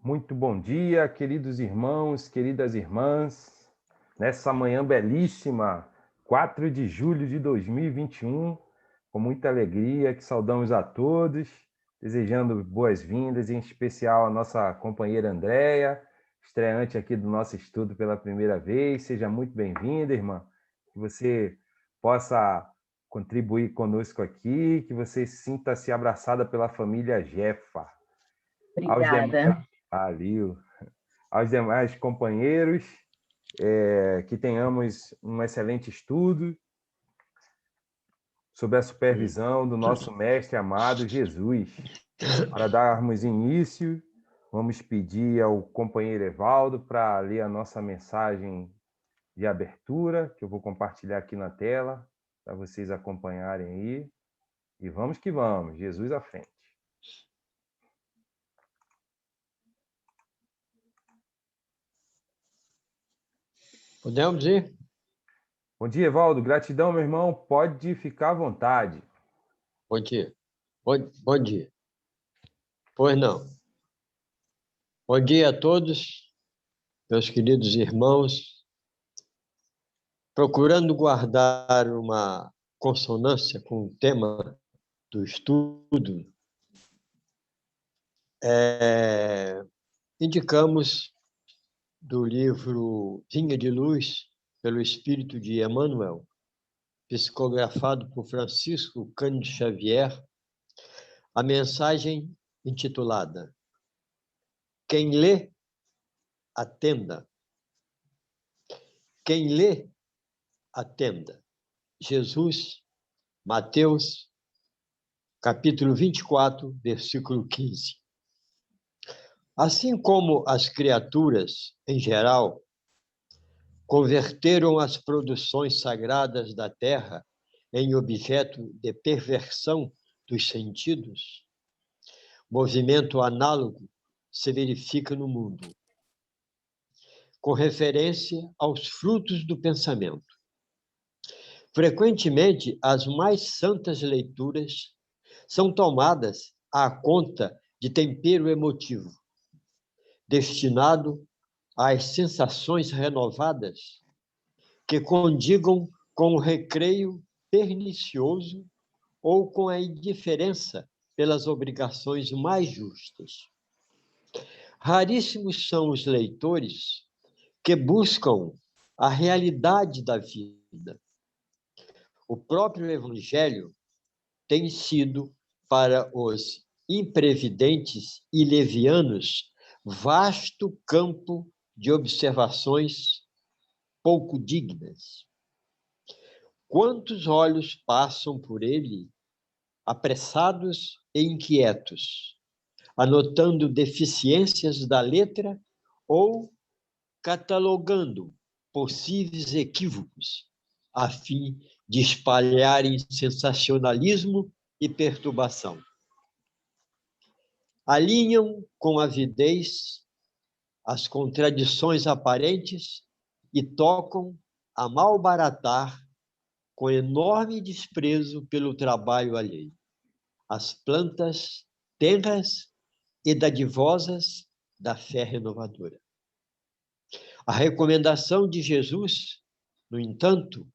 Muito bom dia, queridos irmãos, queridas irmãs. Nessa manhã belíssima, 4 de julho de 2021, com muita alegria, que saudamos a todos, desejando boas-vindas, em especial a nossa companheira Andréia, estreante aqui do nosso estudo pela primeira vez. Seja muito bem-vinda, irmã. Que você possa contribuir conosco aqui, que você sinta-se abraçada pela família Jefa. Aos demais, Obrigada. valeu. Aos demais companheiros, que tenhamos um excelente estudo sob a supervisão do nosso mestre amado Jesus. Para darmos início, vamos pedir ao companheiro Evaldo para ler a nossa mensagem de abertura, que eu vou compartilhar aqui na tela, para vocês acompanharem aí. E vamos que vamos, Jesus à frente. Podemos ir? Bom dia, Evaldo. Gratidão, meu irmão. Pode ficar à vontade. Bom dia. Bom dia. Pois não. Bom dia a todos, meus queridos irmãos. Procurando guardar uma consonância com o tema do estudo, indicamos do livro Vinha de Luz, pelo Espírito de Emmanuel, psicografado por Francisco Cândido Xavier, a mensagem intitulada Quem lê, atenda. Quem lê, atenda. Jesus, Mateus, capítulo 24, versículo 15. Assim como as criaturas, em geral, converteram as produções sagradas da terra em objeto de perversão dos sentidos, movimento análogo se verifica no mundo, com referência aos frutos do pensamento. Frequentemente, as mais santas leituras são tomadas à conta de tempero emotivo, destinado às sensações renovadas que condigam com o recreio pernicioso ou com a indiferença pelas obrigações mais justas. Raríssimos são os leitores que buscam a realidade da vida. O próprio Evangelho tem sido, para os imprevidentes e levianos, vasto campo de observações pouco dignas. Quantos olhos passam por ele, apressados e inquietos, anotando deficiências da letra ou catalogando possíveis equívocos, a fim de espalharem sensacionalismo e perturbação. Alinham com avidez as contradições aparentes e tocam a malbaratar com enorme desprezo pelo trabalho alheio as plantas tenras e dadivosas da fé renovadora. A recomendação de Jesus, no entanto,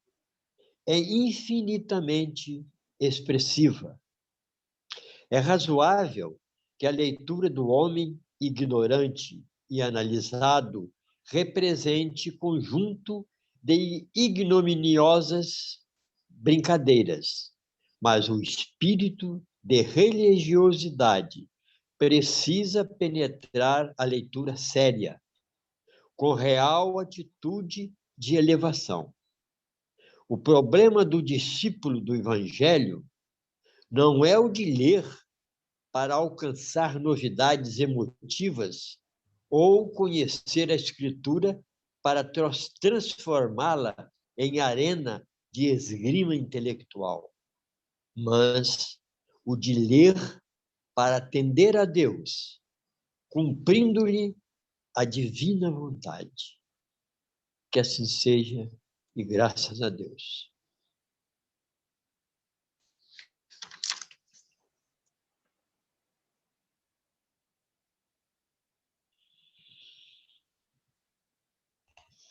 é infinitamente expressiva. É razoável que a leitura do homem ignorante e analisado represente conjunto de ignominiosas brincadeiras, mas o espírito de religiosidade precisa penetrar a leitura séria, com real atitude de elevação. O problema do discípulo do Evangelho não é o de ler para alcançar novidades emotivas ou conhecer a Escritura para transformá-la em arena de esgrima intelectual, mas o de ler para atender a Deus, cumprindo-lhe a divina vontade. Que assim seja, e graças a Deus.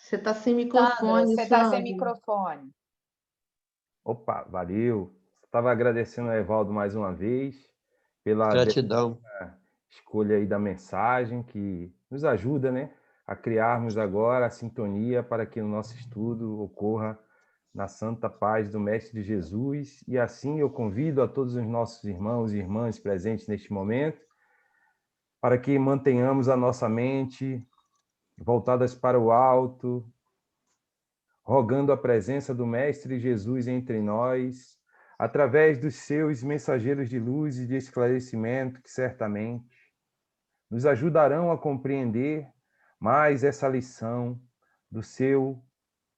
Você está sem Sandro, microfone, você está sem Sandro. microfone. Opa, valeu. Estava agradecendo a Evaldo mais uma vez pela Gratidão. escolha aí da mensagem que nos ajuda, né, a criarmos agora a sintonia para que o nosso estudo ocorra na santa paz do Mestre Jesus. E assim eu convido a todos os nossos irmãos e irmãs presentes neste momento para que mantenhamos a nossa mente voltadas para o alto, rogando a presença do Mestre Jesus entre nós, através dos seus mensageiros de luz e de esclarecimento, que certamente nos ajudarão a compreender mais essa lição do seu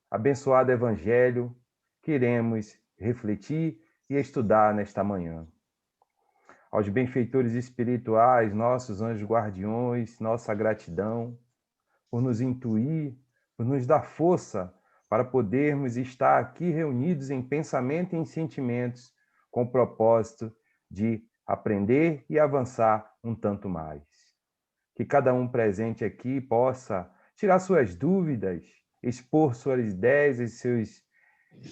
abençoado Evangelho que iremos refletir e estudar nesta manhã. Aos benfeitores espirituais, nossos anjos guardiões, nossa gratidão por nos intuir, por nos dar força para podermos estar aqui reunidos em pensamento e em sentimentos com o propósito de aprender e avançar um tanto mais. Que cada um presente aqui possa tirar suas dúvidas, expor suas ideias e seus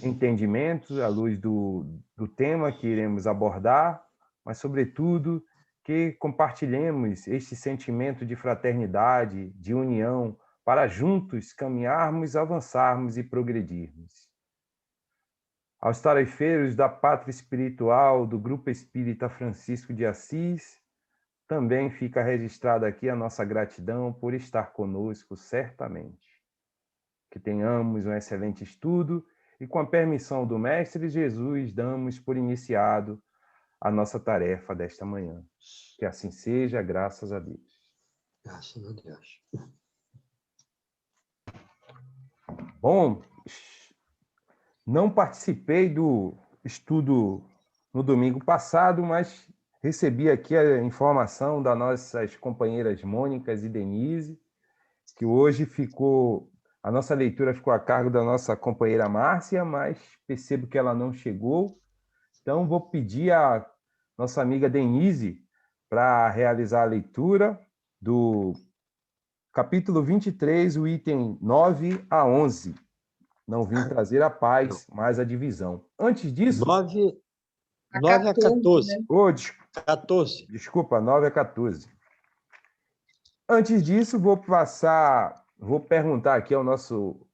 entendimentos à luz do tema que iremos abordar, mas, sobretudo, que compartilhemos este sentimento de fraternidade, de união, para juntos caminharmos, avançarmos e progredirmos. Aos tarefeiros da Pátria Espiritual do Grupo Espírita Francisco de Assis, também fica registrada aqui a nossa gratidão por estar conosco, certamente. Que tenhamos um excelente estudo e, com a permissão do Mestre Jesus, damos por iniciado a nossa tarefa desta manhã. Que assim seja, graças a Deus. Graças a Deus. Bom, não participei do estudo no domingo passado, mas recebi aqui a informação das nossas companheiras Mônicas e Denise, que hoje a nossa leitura ficou a cargo da nossa companheira Márcia, mas percebo que ela não chegou. Então, vou pedir à nossa amiga Denise para realizar a leitura do capítulo 23, o item 9 a 11. Não vim trazer a paz, mas a divisão. Antes disso... 9 a 14. Né? 14. Desculpa, 9 a 14. Antes disso, vou perguntar aqui ao nosso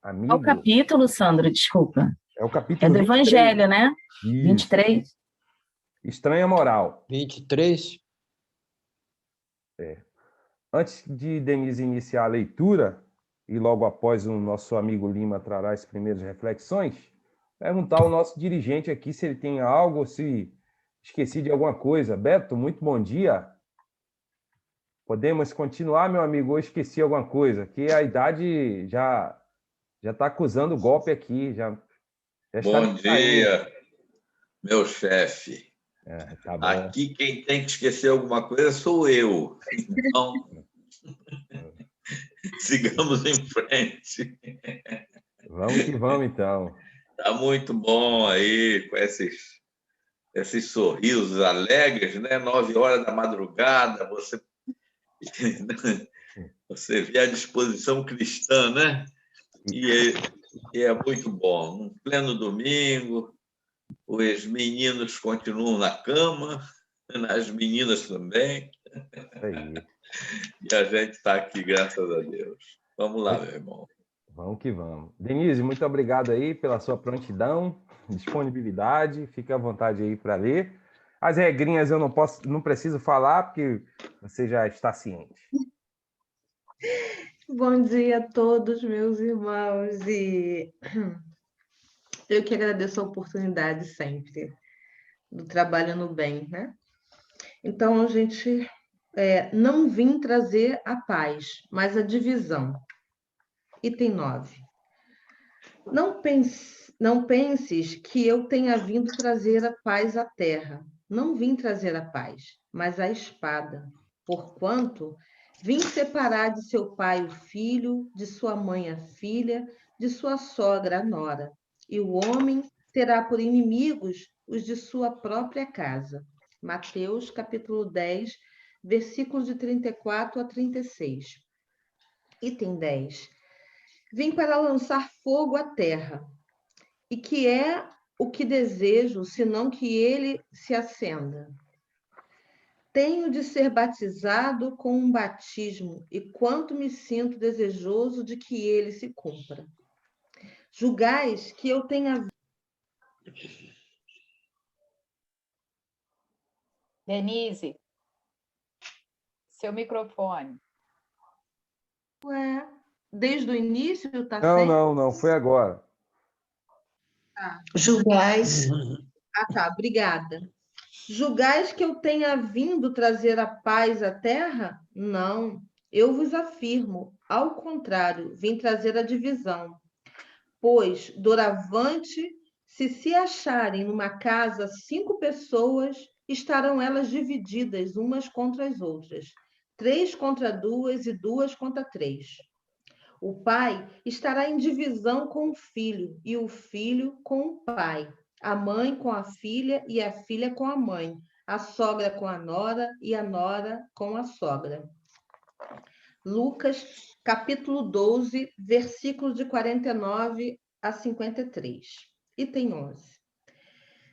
amigo... É o capítulo, Sandro, desculpa. É o capítulo É do 23. Evangelho, né? Isso. 23. Estranha moral. 23. Antes de Denise iniciar a leitura, e logo após o nosso amigo Lima trará as primeiras reflexões, perguntar ao nosso dirigente aqui se ele tem algo ou se esqueci de alguma coisa. Beto, muito bom dia. Podemos continuar, meu amigo, ou esqueci alguma coisa? Que a idade já está acusando o golpe aqui. Já está bom dia, meu chefe. Tá bom. Aqui quem tem que esquecer alguma coisa sou eu. Então, sigamos em frente. Vamos que vamos, então. Está muito bom aí, com esses sorrisos alegres, né? 9 horas da madrugada, você vê a disposição cristã, né? E é muito bom. Um pleno domingo, os meninos continuam na cama, as meninas também. Aí. E a gente está aqui, graças a Deus. Vamos lá, meu irmão. Vamos que vamos. Denise, muito obrigado aí pela sua prontidão, disponibilidade. Fique à vontade aí para ler. As regrinhas eu não preciso falar, porque você já está ciente. Bom dia a todos, meus irmãos, e eu que agradeço a oportunidade sempre do trabalho no bem, né? Então, gente, não vim trazer a paz, mas a divisão. Item 9. Não penses que eu tenha vindo trazer a paz à terra. Não vim trazer a paz, mas a espada. Porquanto vim separar de seu pai o filho, de sua mãe a filha, de sua sogra a nora. E o homem terá por inimigos os de sua própria casa. Mateus, capítulo 10, versículos de 34 a 36. Item 10. Vim para lançar fogo à terra. E que é o que desejo, senão que ele se acenda? Tenho de ser batizado com um batismo, e quanto me sinto desejoso de que ele se cumpra. Julgais que eu tenha... Denise, seu microfone. Ué, desde o início está Não, sem? não, foi agora. Julgais. Tá, obrigada. Julgais que eu tenha vindo trazer a paz à terra? Não, eu vos afirmo, ao contrário, vim trazer a divisão. Pois, doravante, se acharem numa casa 5 pessoas, estarão elas divididas umas contra as outras, 3 contra 2 e 2 contra 3. O pai estará em divisão com o filho, e o filho com o pai, a mãe com a filha e a filha com a mãe, a sogra com a nora e a nora com a sogra. Lucas, capítulo 12, versículos de 49 a 53. Item 11.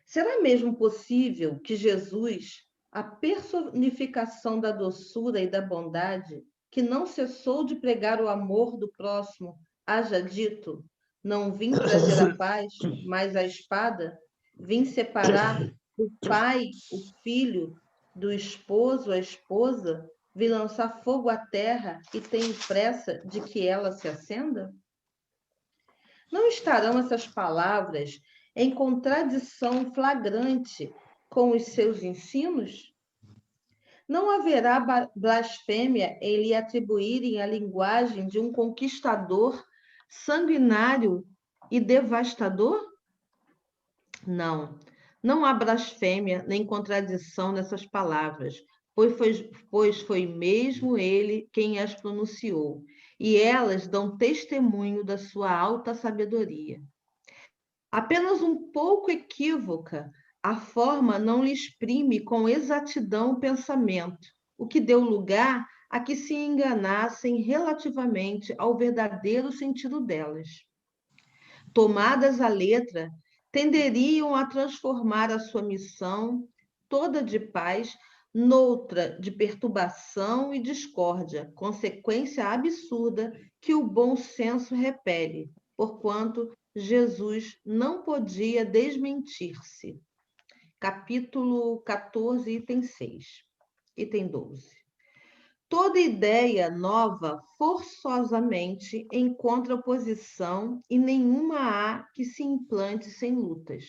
Será mesmo possível que Jesus, a personificação da doçura e da bondade, que não cessou de pregar o amor do próximo, haja dito: não vim trazer a paz, mas a espada? Vim separar o pai, o filho, do esposo, a esposa? Vim lançar fogo à terra e tenho pressa de que ela se acenda? Não estarão essas palavras em contradição flagrante com os seus ensinos? Não haverá blasfêmia em lhe atribuírem a linguagem de um conquistador sanguinário e devastador? Não, não há blasfêmia nem contradição nessas palavras, pois foi mesmo ele quem as pronunciou, e elas dão testemunho da sua alta sabedoria. Apenas um pouco equívoca, a forma não lhe exprime com exatidão o pensamento, o que deu lugar a que se enganassem relativamente ao verdadeiro sentido delas. Tomadas à letra, tenderiam a transformar a sua missão, toda de paz, noutra de perturbação e discórdia, consequência absurda que o bom senso repele, porquanto Jesus não podia desmentir-se. Capítulo 14, item 6. Item 12. Toda ideia nova forçosamente encontra oposição e nenhuma há que se implante sem lutas.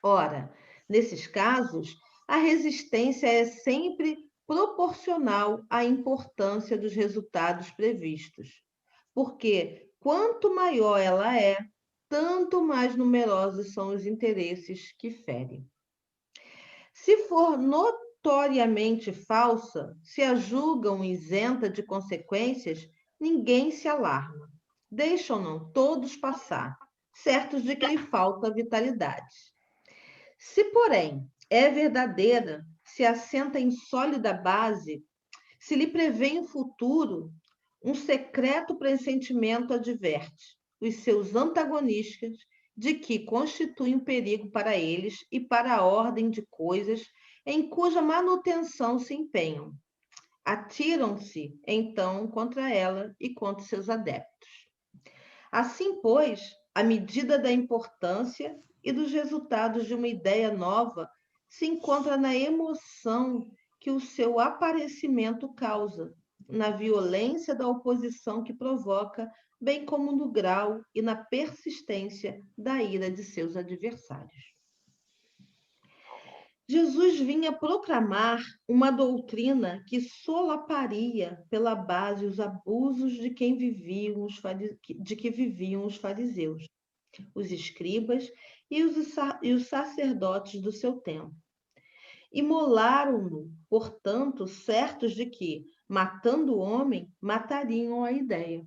Ora, nesses casos, a resistência é sempre proporcional à importância dos resultados previstos, porque quanto maior ela é, tanto mais numerosos são os interesses que ferem. Se for notoriamente falsa, se a julgam isenta de consequências, ninguém se alarma. Deixam-no todos passar, certos de que lhe falta vitalidade. Se, porém, é verdadeira, se assenta em sólida base, se lhe prevê em futuro, um secreto pressentimento adverte os seus antagonistas de que constitui um perigo para eles e para a ordem de coisas em cuja manutenção se empenham. Atiram-se, então, contra ela e contra seus adeptos. Assim, pois, à medida da importância e dos resultados de uma ideia nova se encontra na emoção que o seu aparecimento causa, na violência da oposição que provoca, bem como no grau e na persistência da ira de seus adversários. Jesus vinha proclamar uma doutrina que solaparia pela base os abusos de que viviam os fariseus, os escribas e os sacerdotes do seu tempo. Imolaram-no, portanto, certos de que, matando o homem, matariam a ideia.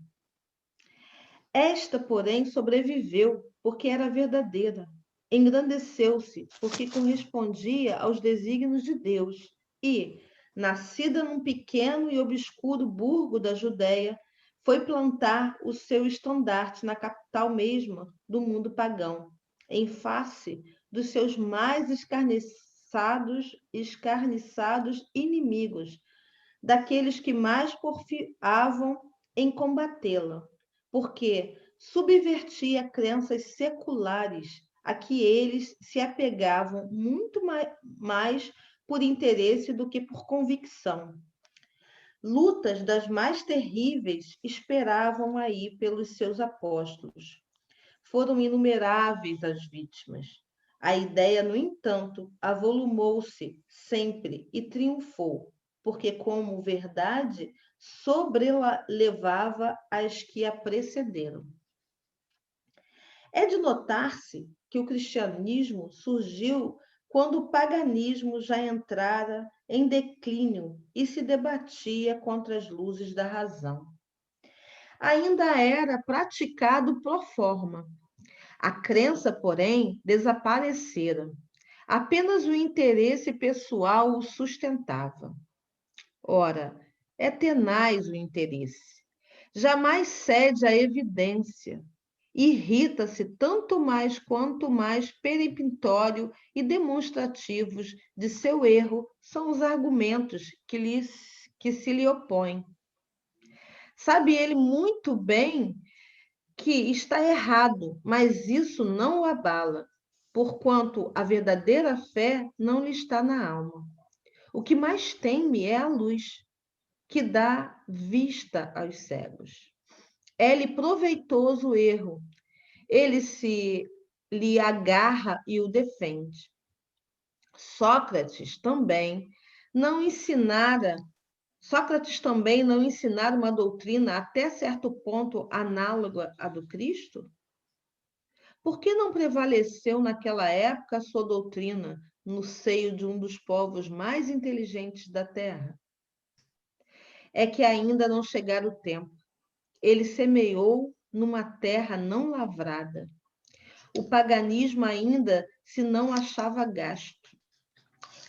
Esta, porém, sobreviveu, porque era verdadeira. Engrandeceu-se, porque correspondia aos desígnios de Deus. E, nascida num pequeno e obscuro burgo da Judéia, foi plantar o seu estandarte na capital mesma do mundo pagão, em face dos seus mais escarniçados inimigos, daqueles que mais porfiavam em combatê-la, porque subvertia crenças seculares a que eles se apegavam muito mais por interesse do que por convicção. Lutas das mais terríveis esperavam aí pelos seus apóstolos. Foram inumeráveis as vítimas. A ideia, no entanto, avolumou-se sempre e triunfou, porque, como verdade, sobrelevava as que a precederam. É de notar-se que o cristianismo surgiu quando o paganismo já entrara em declínio e se debatia contra as luzes da razão. Ainda era praticado pro forma. A crença, porém, desaparecera. Apenas o interesse pessoal o sustentava. Ora, é tenaz o interesse. Jamais cede à evidência. Irrita-se tanto mais quanto mais peremptório e demonstrativos de seu erro são os argumentos que se lhe opõem. Sabe ele muito bem que está errado, mas isso não o abala, porquanto a verdadeira fé não lhe está na alma. O que mais teme é a luz, que dá vista aos cegos. É-lhe proveitoso o erro, ele se lhe agarra e o defende. Sócrates também não ensinara uma doutrina até certo ponto análoga à do Cristo? Por que não prevaleceu naquela época a sua doutrina no seio de um dos povos mais inteligentes da Terra? É que ainda não chegara o tempo. Ele semeou numa terra não lavrada. O paganismo ainda se não achava gasto.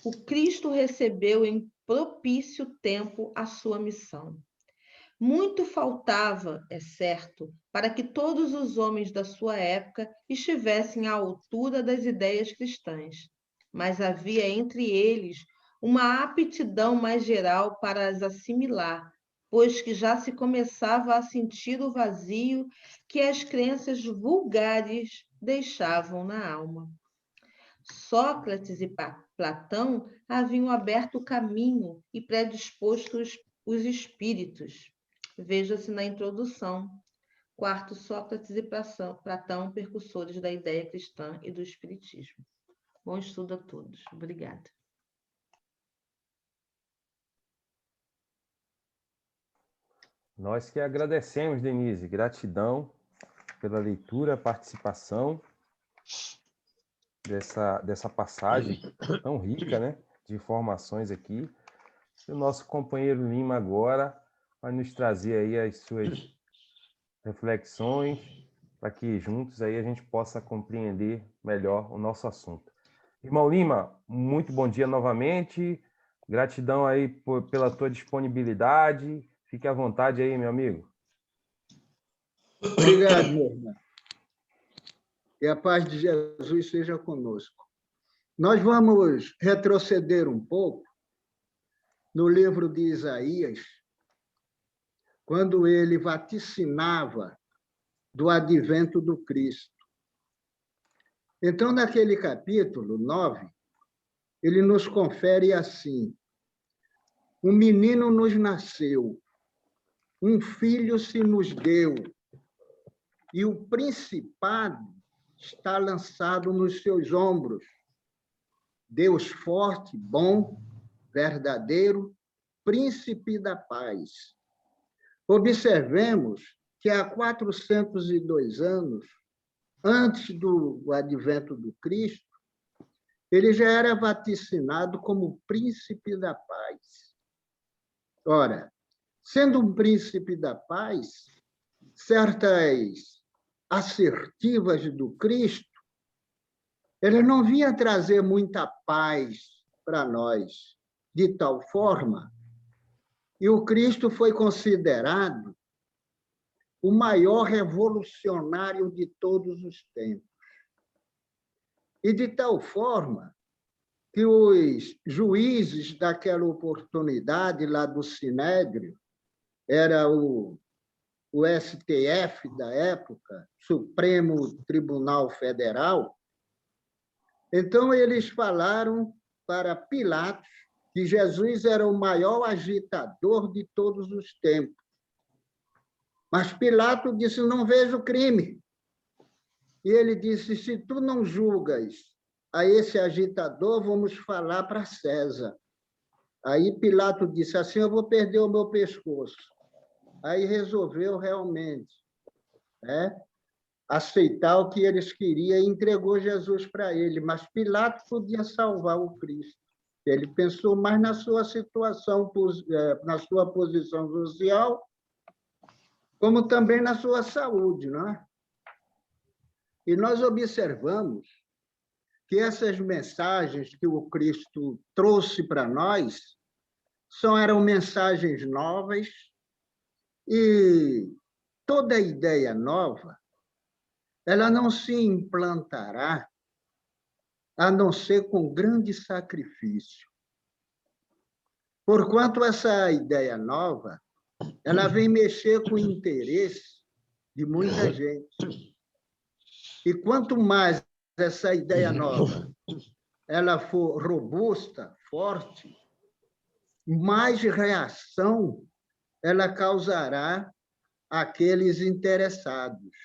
O Cristo recebeu em propício tempo a sua missão. Muito faltava, é certo, para que todos os homens da sua época estivessem à altura das ideias cristãs, mas havia entre eles uma aptidão mais geral para as assimilar, pois que já se começava a sentir o vazio que as crenças vulgares deixavam na alma. Sócrates e Platão haviam aberto o caminho e predisposto os espíritos. Veja-se na introdução. Quarto, Sócrates e Platão, percussores da ideia cristã e do espiritismo. Bom estudo a todos. Obrigada. Nós que agradecemos, Denise. Gratidão pela leitura, participação dessa passagem tão rica, né, de informações aqui. E o nosso companheiro Lima agora vai nos trazer aí as suas reflexões para que juntos aí a gente possa compreender melhor o nosso assunto. Irmão Lima, muito bom dia novamente. Gratidão aí pela tua disponibilidade. Fique à vontade aí, meu amigo. Obrigado, meu irmão. Que a paz de Jesus seja conosco. Nós vamos retroceder um pouco no livro de Isaías, quando ele vaticinava do advento do Cristo. Então, naquele capítulo 9, ele nos confere assim: um menino nos nasceu, um filho se nos deu, e o principado está lançado nos seus ombros. Deus forte, bom, verdadeiro, príncipe da paz. Observemos que há 402 anos, antes do advento do Cristo, ele já era vaticinado como príncipe da paz. Ora, sendo um príncipe da paz, certas assertivas do Cristo, ele não vinha trazer muita paz para nós, de tal forma, e o Cristo foi considerado o maior revolucionário de todos os tempos. E de tal forma que os juízes daquela oportunidade lá do Sinédrio, era o STF da época, Supremo Tribunal Federal, então eles falaram para Pilatos que Jesus era o maior agitador de todos os tempos. Mas Pilatos disse, não vejo crime. E ele disse, se tu não julgas a esse agitador, vamos falar para César. Aí Pilatos disse, assim eu vou perder o meu pescoço. Aí resolveu realmente, né, aceitar o que eles queriam e entregou Jesus para ele. Mas Pilatos podia salvar o Cristo. Ele pensou mais na sua situação, na sua posição social, como também na sua saúde, não é? E nós observamos que essas mensagens que o Cristo trouxe para nós eram mensagens novas, e toda ideia nova, ela não se implantará a não ser com grande sacrifício. Porquanto essa ideia nova, ela vem mexer com o interesse de muita gente. E quanto mais essa ideia nova ela for robusta, forte, mais reação ela causará àqueles interessados.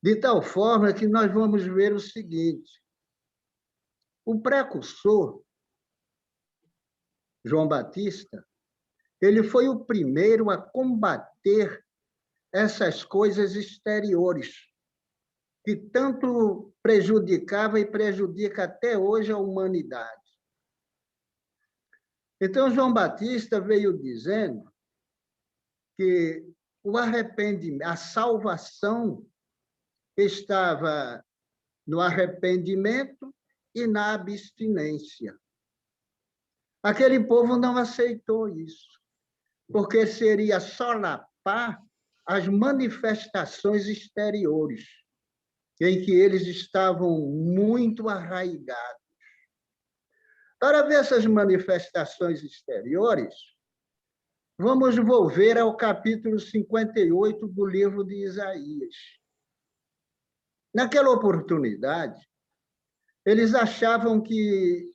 De tal forma que nós vamos ver o seguinte: o precursor, João Batista, ele foi o primeiro a combater essas coisas exteriores, que tanto prejudicava e prejudica até hoje a humanidade. Então, João Batista veio dizendo que o arrependimento, a salvação estava no arrependimento e na abstinência. Aquele povo não aceitou isso, porque seria solapar as manifestações exteriores, em que eles estavam muito arraigados. Para ver essas manifestações exteriores, vamos volver ao capítulo 58 do livro de Isaías. Naquela oportunidade, eles achavam que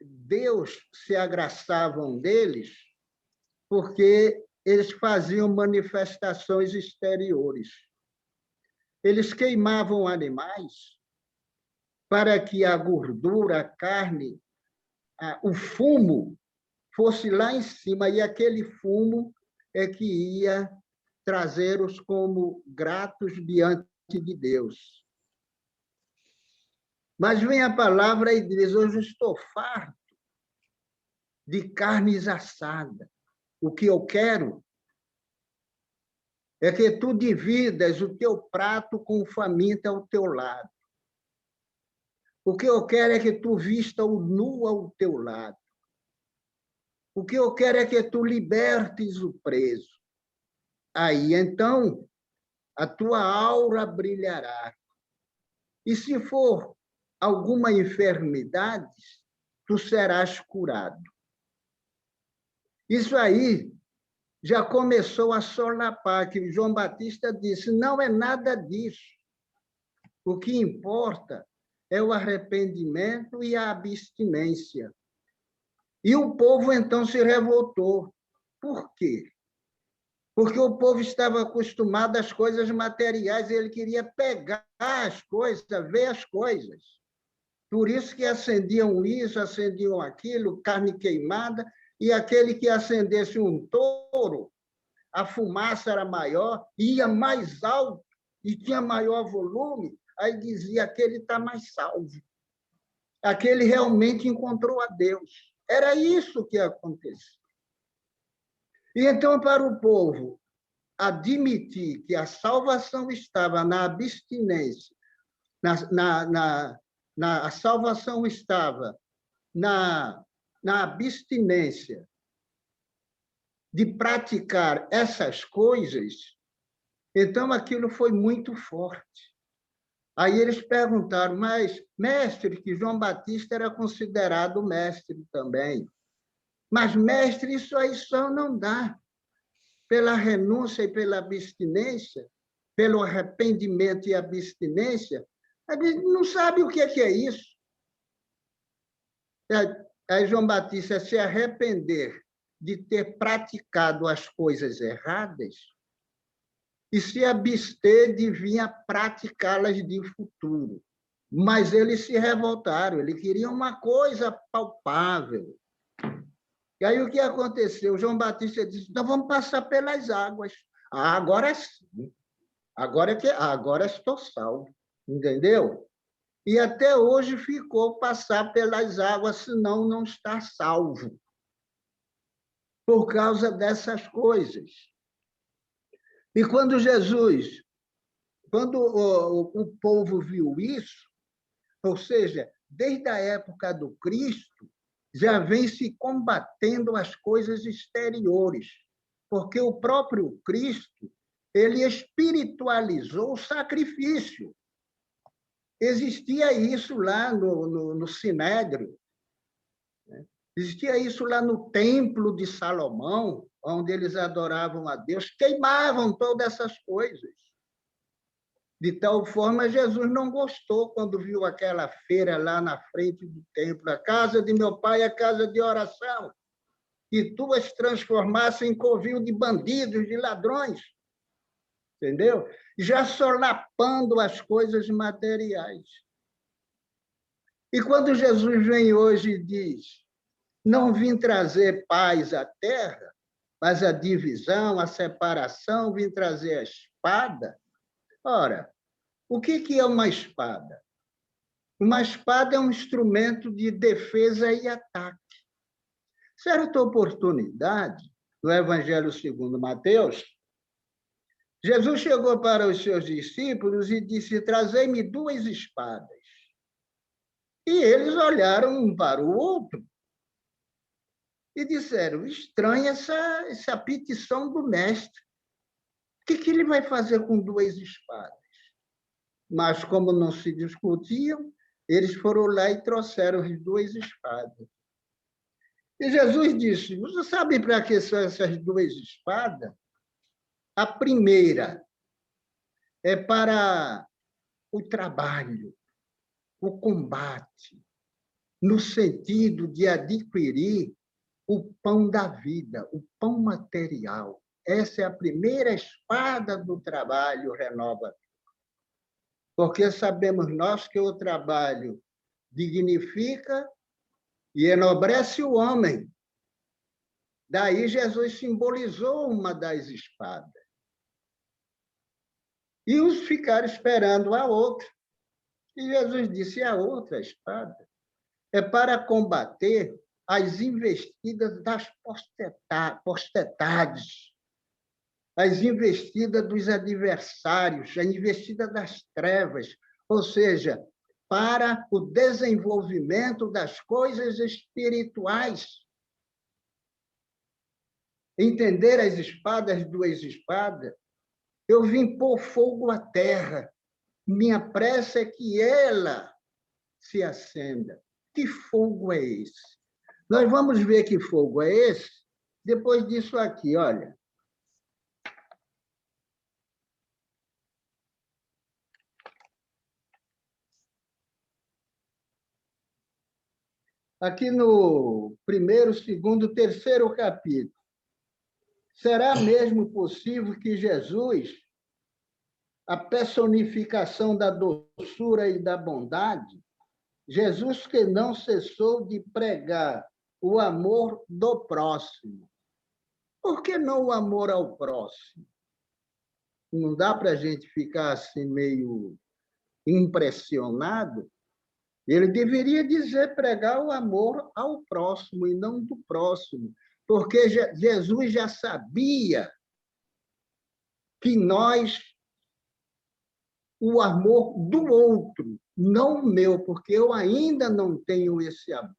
Deus se agraçavam deles porque eles faziam manifestações exteriores. Eles queimavam animais para que a gordura, a carne, o fumo fosse lá em cima, e aquele fumo é que ia trazê-los como gratos diante de Deus. Mas vem a palavra e diz, hoje estou farto de carnes assadas. O que eu quero é que tu dividas o teu prato com o faminto ao teu lado. O que eu quero é que tu vista o nu ao teu lado. O que eu quero é que tu libertes o preso. Aí, então, a tua aura brilhará. E se for alguma enfermidade, tu serás curado. Isso aí já começou a solapar, que João Batista disse, não é nada disso. O que importa é o arrependimento e a abstinência. E o povo, então, se revoltou. Por quê? Porque o povo estava acostumado às coisas materiais e ele queria pegar as coisas, ver as coisas. Por isso que acendiam isso, acendiam aquilo, carne queimada, e aquele que acendesse um touro, a fumaça era maior, ia mais alto e tinha maior volume, aí dizia, aquele está mais salvo. Aquele realmente encontrou a Deus. Era isso que acontecia. E então, para o povo admitir que a salvação estava na abstinência, a salvação estava na abstinência de praticar essas coisas, então aquilo foi muito forte. Aí eles perguntaram, mas, mestre, que João Batista era considerado mestre também. Mas, mestre, isso aí só não dá. Pela renúncia e pela abstinência, pelo arrependimento e abstinência, a gente não sabe o que é isso. Aí João Batista se arrepender de ter praticado as coisas erradas e se abster de vir a praticá-las de futuro. Mas eles se revoltaram, eles queriam uma coisa palpável. E aí o que aconteceu? João Batista disse, então vamos passar pelas águas. Ah, agora sim. Agora estou salvo. Entendeu? E até hoje ficou passar pelas águas, senão não está salvo. Por causa dessas coisas. E quando o povo viu isso, ou seja, desde a época do Cristo, já vem se combatendo as coisas exteriores, porque o próprio Cristo, ele espiritualizou o sacrifício. Existia isso lá no Sinédrio, né? Existia isso lá no Templo de Salomão, onde eles adoravam a Deus, queimavam todas essas coisas. De tal forma, Jesus não gostou quando viu aquela feira lá na frente do templo. A casa de meu pai é a casa de oração. E tu as transformasse em covil de bandidos, de ladrões. Entendeu? Já solapando as coisas materiais. E quando Jesus vem hoje e diz, não vim trazer paz à terra, mas a divisão, a separação, vim trazer a espada. Ora, o que é uma espada? Uma espada é um instrumento de defesa e ataque. Certa oportunidade, no Evangelho segundo Mateus, Jesus chegou para os seus discípulos e disse, trazei-me 2 espadas. E eles olharam um para o outro e disseram, estranha essa petição do mestre. O que ele vai fazer com 2 espadas? Mas, como não se discutiam, eles foram lá e trouxeram as 2 espadas. E Jesus disse, você sabe para que são essas 2 espadas? A primeira é para o trabalho, o combate, no sentido de adquirir o pão da vida, o pão material. Essa é a primeira espada do trabalho renovador. Porque sabemos nós que o trabalho dignifica e enobrece o homem. Daí Jesus simbolizou uma das espadas. E os ficaram esperando a outra. E Jesus disse, a outra espada é para combater as investidas das potestades, as investidas dos adversários, a investida das trevas, ou seja, para o desenvolvimento das coisas espirituais. Entender as espadas, 2 espadas, eu vim pôr fogo à terra. Minha pressa é que ela se acenda. Que fogo é esse? Nós vamos ver que fogo é esse depois disso aqui, olha. Aqui no 1º, 2º, 3º capítulo. Será mesmo possível que Jesus, a personificação da doçura e da bondade, Jesus que não cessou de pregar o amor do próximo. Por que não o amor ao próximo? Não dá para a gente ficar assim meio impressionado? Ele deveria dizer, pregar o amor ao próximo e não do próximo, porque Jesus já sabia que nós, o amor do outro, não o meu, porque eu ainda não tenho esse amor.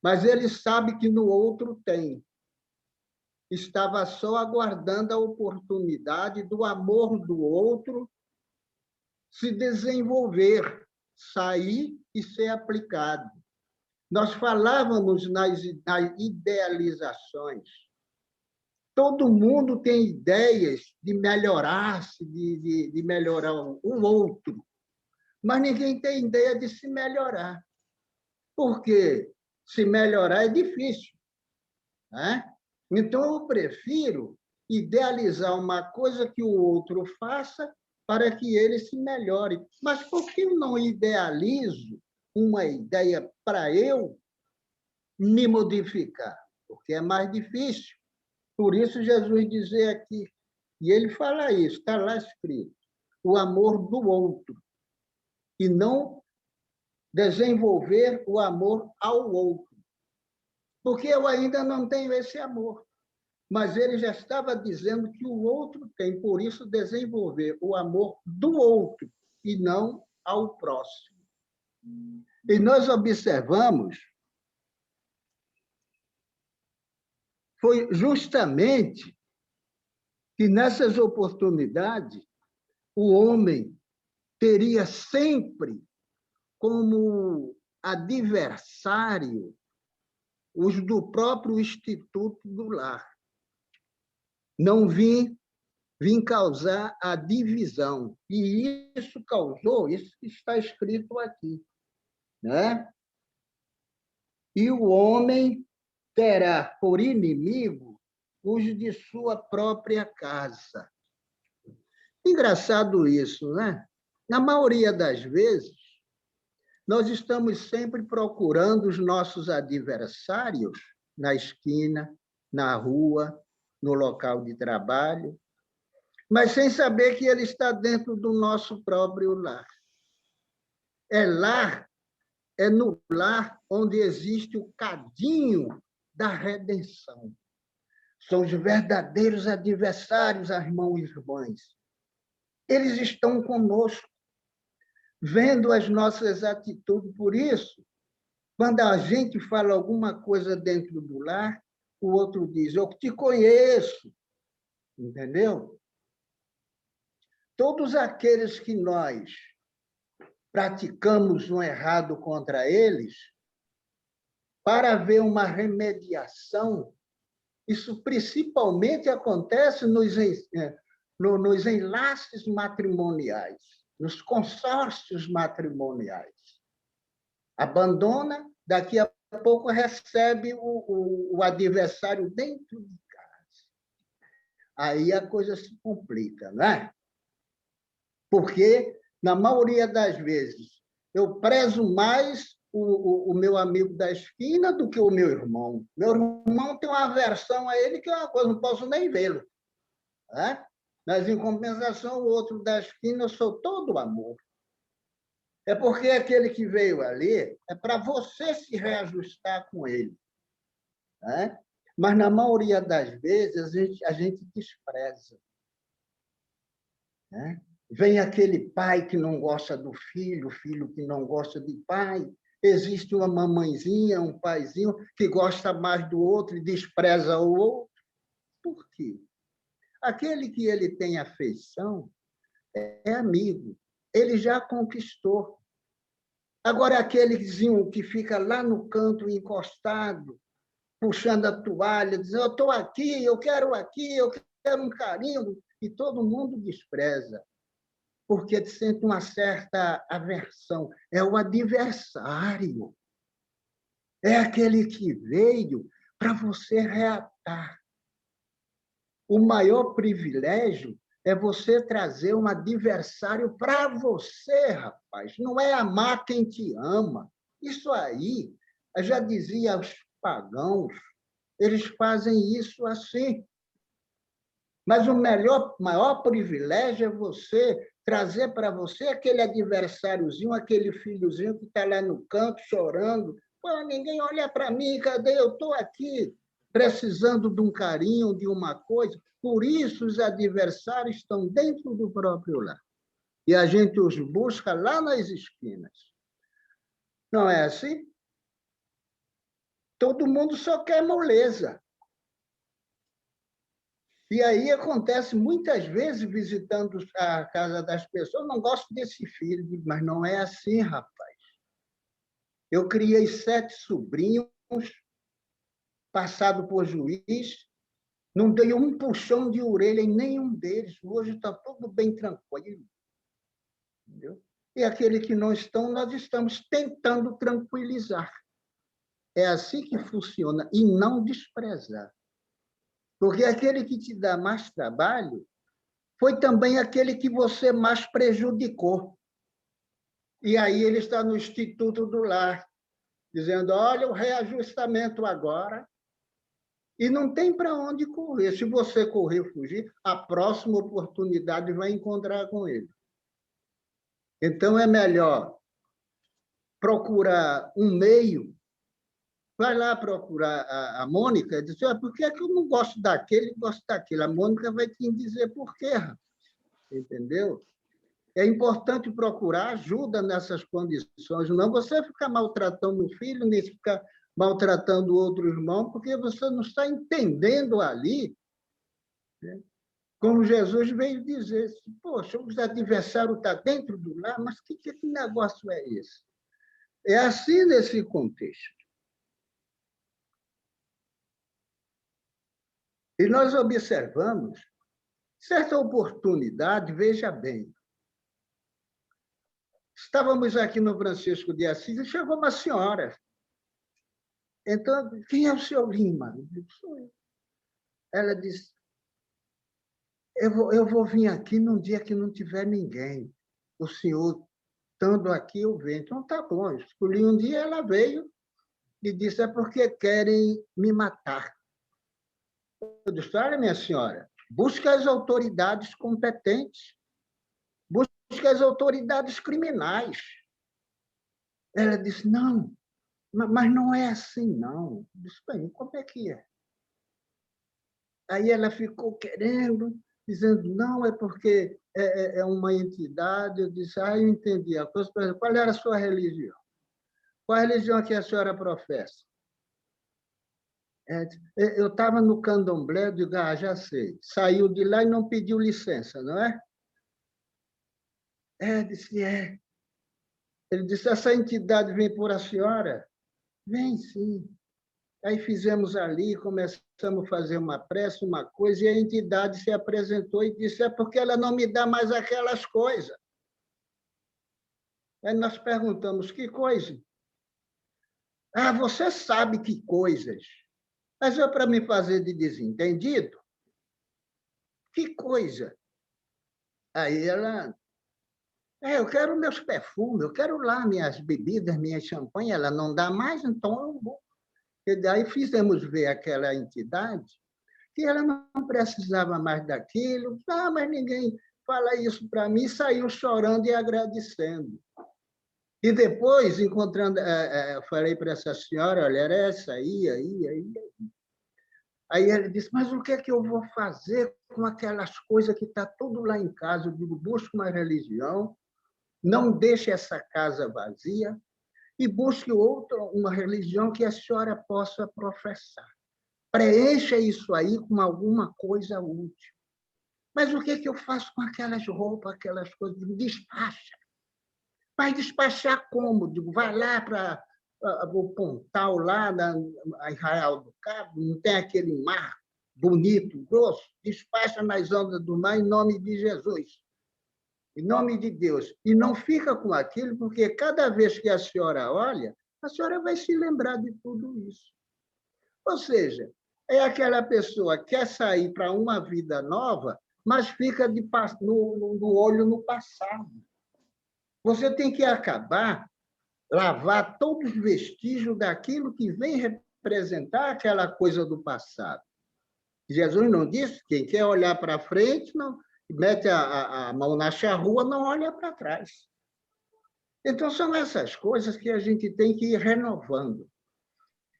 Mas ele sabe que no outro tem. estava só aguardando a oportunidade do amor do outro se desenvolver, sair e ser aplicado. Nós falávamos nas idealizações. Todo mundo tem ideias de melhorar-se, de melhorar o outro, mas ninguém tem ideia de se melhorar. Porque se melhorar é difícil, né? Então, eu prefiro idealizar uma coisa que o outro faça para que ele se melhore. Mas por que eu não idealizo uma ideia para eu me modificar? Porque é mais difícil. Por isso, Jesus dizia aqui, e ele fala isso, está lá escrito, o amor do outro, e não desenvolver o amor ao outro. Porque eu ainda não tenho esse amor. Mas ele já estava dizendo que o outro tem, por isso, desenvolver o amor do outro e não ao próximo. E nós observamos, foi justamente que nessas oportunidades o homem teria sempre como adversário os do próprio Instituto do Lar. Não vim causar a divisão. E isso causou, isso que está escrito aqui, né? E o homem terá por inimigo os de sua própria casa. Engraçado isso, né? Na maioria das vezes, nós estamos sempre procurando os nossos adversários na esquina, na rua, no local de trabalho, mas sem saber que ele está dentro do nosso próprio lar. É no lar onde existe o cadinho da redenção. São os verdadeiros adversários, irmãos e irmãs. Eles estão conosco, vendo as nossas atitudes. Por isso, quando a gente fala alguma coisa dentro do lar, o outro diz, eu te conheço, entendeu? Todos aqueles que nós praticamos um errado contra eles, para haver uma remediação, isso principalmente acontece nos enlaces matrimoniais, nos consórcios matrimoniais. Abandona, daqui a pouco recebe o adversário dentro de casa. Aí a coisa se complica, não é? Porque, na maioria das vezes, eu prezo mais o meu amigo da esquina do que o meu irmão. Meu irmão tem uma aversão a ele que é uma coisa, não posso nem vê-lo. Né? Mas, em compensação, o outro da esquina, eu sou todo amor. É porque aquele que veio ali é para você se reajustar com ele. Né? Mas, na maioria das vezes, a gente despreza. Né? Vem aquele pai que não gosta do filho, o filho que não gosta de pai. Existe uma mamãezinha, um paizinho que gosta mais do outro e despreza o outro. Por quê? Aquele que ele tem afeição é amigo. Ele já conquistou. Agora, aquelezinho que fica lá no canto encostado, puxando a toalha, dizendo, eu estou aqui, eu quero um carinho, e todo mundo despreza, porque sente uma certa aversão. É o adversário. É aquele que veio para você reatar. O maior privilégio é você trazer um adversário para você, rapaz. Não é amar quem te ama. Isso aí, eu já dizia aos pagãos, eles fazem isso assim. Mas o maior privilégio é você trazer para você aquele adversáriozinho, aquele filhozinho que está lá no canto chorando. Pô, ninguém olha para mim, cadê? Eu estou aqui precisando de um carinho, de uma coisa. Por isso, os adversários estão dentro do próprio lar. E a gente os busca lá nas esquinas. Não é assim? Todo mundo só quer moleza. E aí acontece muitas vezes, visitando a casa das pessoas, não gosto desse filho, mas não é assim, rapaz. Eu criei 7 sobrinhos, passado por juiz, não dei um puxão de orelha em nenhum deles. Hoje está tudo bem tranquilo. Entendeu? E aquele que não estão, nós estamos tentando tranquilizar. É assim que funciona, e não desprezar. Porque aquele que te dá mais trabalho foi também aquele que você mais prejudicou. E aí ele está no Instituto do Lar, dizendo, olha, o reajustamento agora, e não tem para onde correr. Se você correr ou fugir, a próxima oportunidade vai encontrar com ele. Então, é melhor procurar um meio. Vai lá procurar a Mônica e diz, por que eu não gosto daquele e gosto daquele? A Mônica vai te dizer por quê, rapaz. Entendeu? É importante procurar ajuda nessas condições, não você ficar maltratando o filho, nem ficar maltratando o outro irmão, porque você não está entendendo ali, né? Como Jesus veio dizer, poxa, os adversários estão dentro do lar, mas que negócio é esse? É assim nesse contexto. E nós observamos certa oportunidade, veja bem, estávamos aqui no Francisco de Assis e chegou uma senhora. Então, quem é o senhor Lima? Eu disse, sou eu. Ela disse, eu vou vir aqui num dia que não tiver ninguém. O senhor, estando aqui, eu venho. Então, tá bom. Eu escolhi um dia, ela veio e disse, é porque querem me matar. Eu disse, olha, minha senhora, busque as autoridades competentes. Busque as autoridades criminais. Ela disse, não, mas não é assim, não. Eu disse, bem, como é que é? Aí ela ficou querendo, dizendo, não, é porque é uma entidade. Eu disse, eu entendi. A coisa, qual era a sua religião? Qual a religião que a senhora professa? Eu estava no candomblé, eu digo, já sei. Saiu de lá e não pediu licença, não é? Disse, é. Ele disse, essa entidade vem por a senhora? Vem, sim. Aí fizemos ali, começamos a fazer uma prece, uma coisa, e a entidade se apresentou e disse, é porque ela não me dá mais aquelas coisas. Aí nós perguntamos, que coisa? Você sabe que coisas. Mas é para me fazer de desentendido? Que coisa? Aí ela... eu quero meus perfumes, eu quero lá minhas bebidas, minhas champanhe. Ela não dá mais, então eu vou. E daí fizemos ver aquela entidade que ela não precisava mais daquilo. Mas ninguém fala isso para mim. Saiu chorando e agradecendo. E depois, encontrando, eu falei para essa senhora, olha, era essa aí. Aí ela disse, mas o que é que eu vou fazer com aquelas coisas que está tudo lá em casa? Eu digo, busque uma religião, não deixe essa casa vazia e busque uma religião que a senhora possa professar. Preencha isso aí com alguma coisa útil. Mas o que é que eu faço com aquelas roupas, aquelas coisas? Despacha. Vai despachar como? Digo, vai lá para o Pontal, lá na Arraial do Cabo, não tem aquele mar bonito, grosso? Despacha nas ondas do mar em nome de Jesus. Em nome de Deus. E não fica com aquilo, porque cada vez que a senhora olha, a senhora vai se lembrar de tudo isso. Ou seja, é aquela pessoa que quer sair para uma vida nova, mas fica no olho no passado. Você tem que acabar, lavar todos os vestígios daquilo que vem representar aquela coisa do passado. Jesus não disse, quem quer olhar para frente, não mete a mão na charrua, não olha para trás. Então, são essas coisas que a gente tem que ir renovando.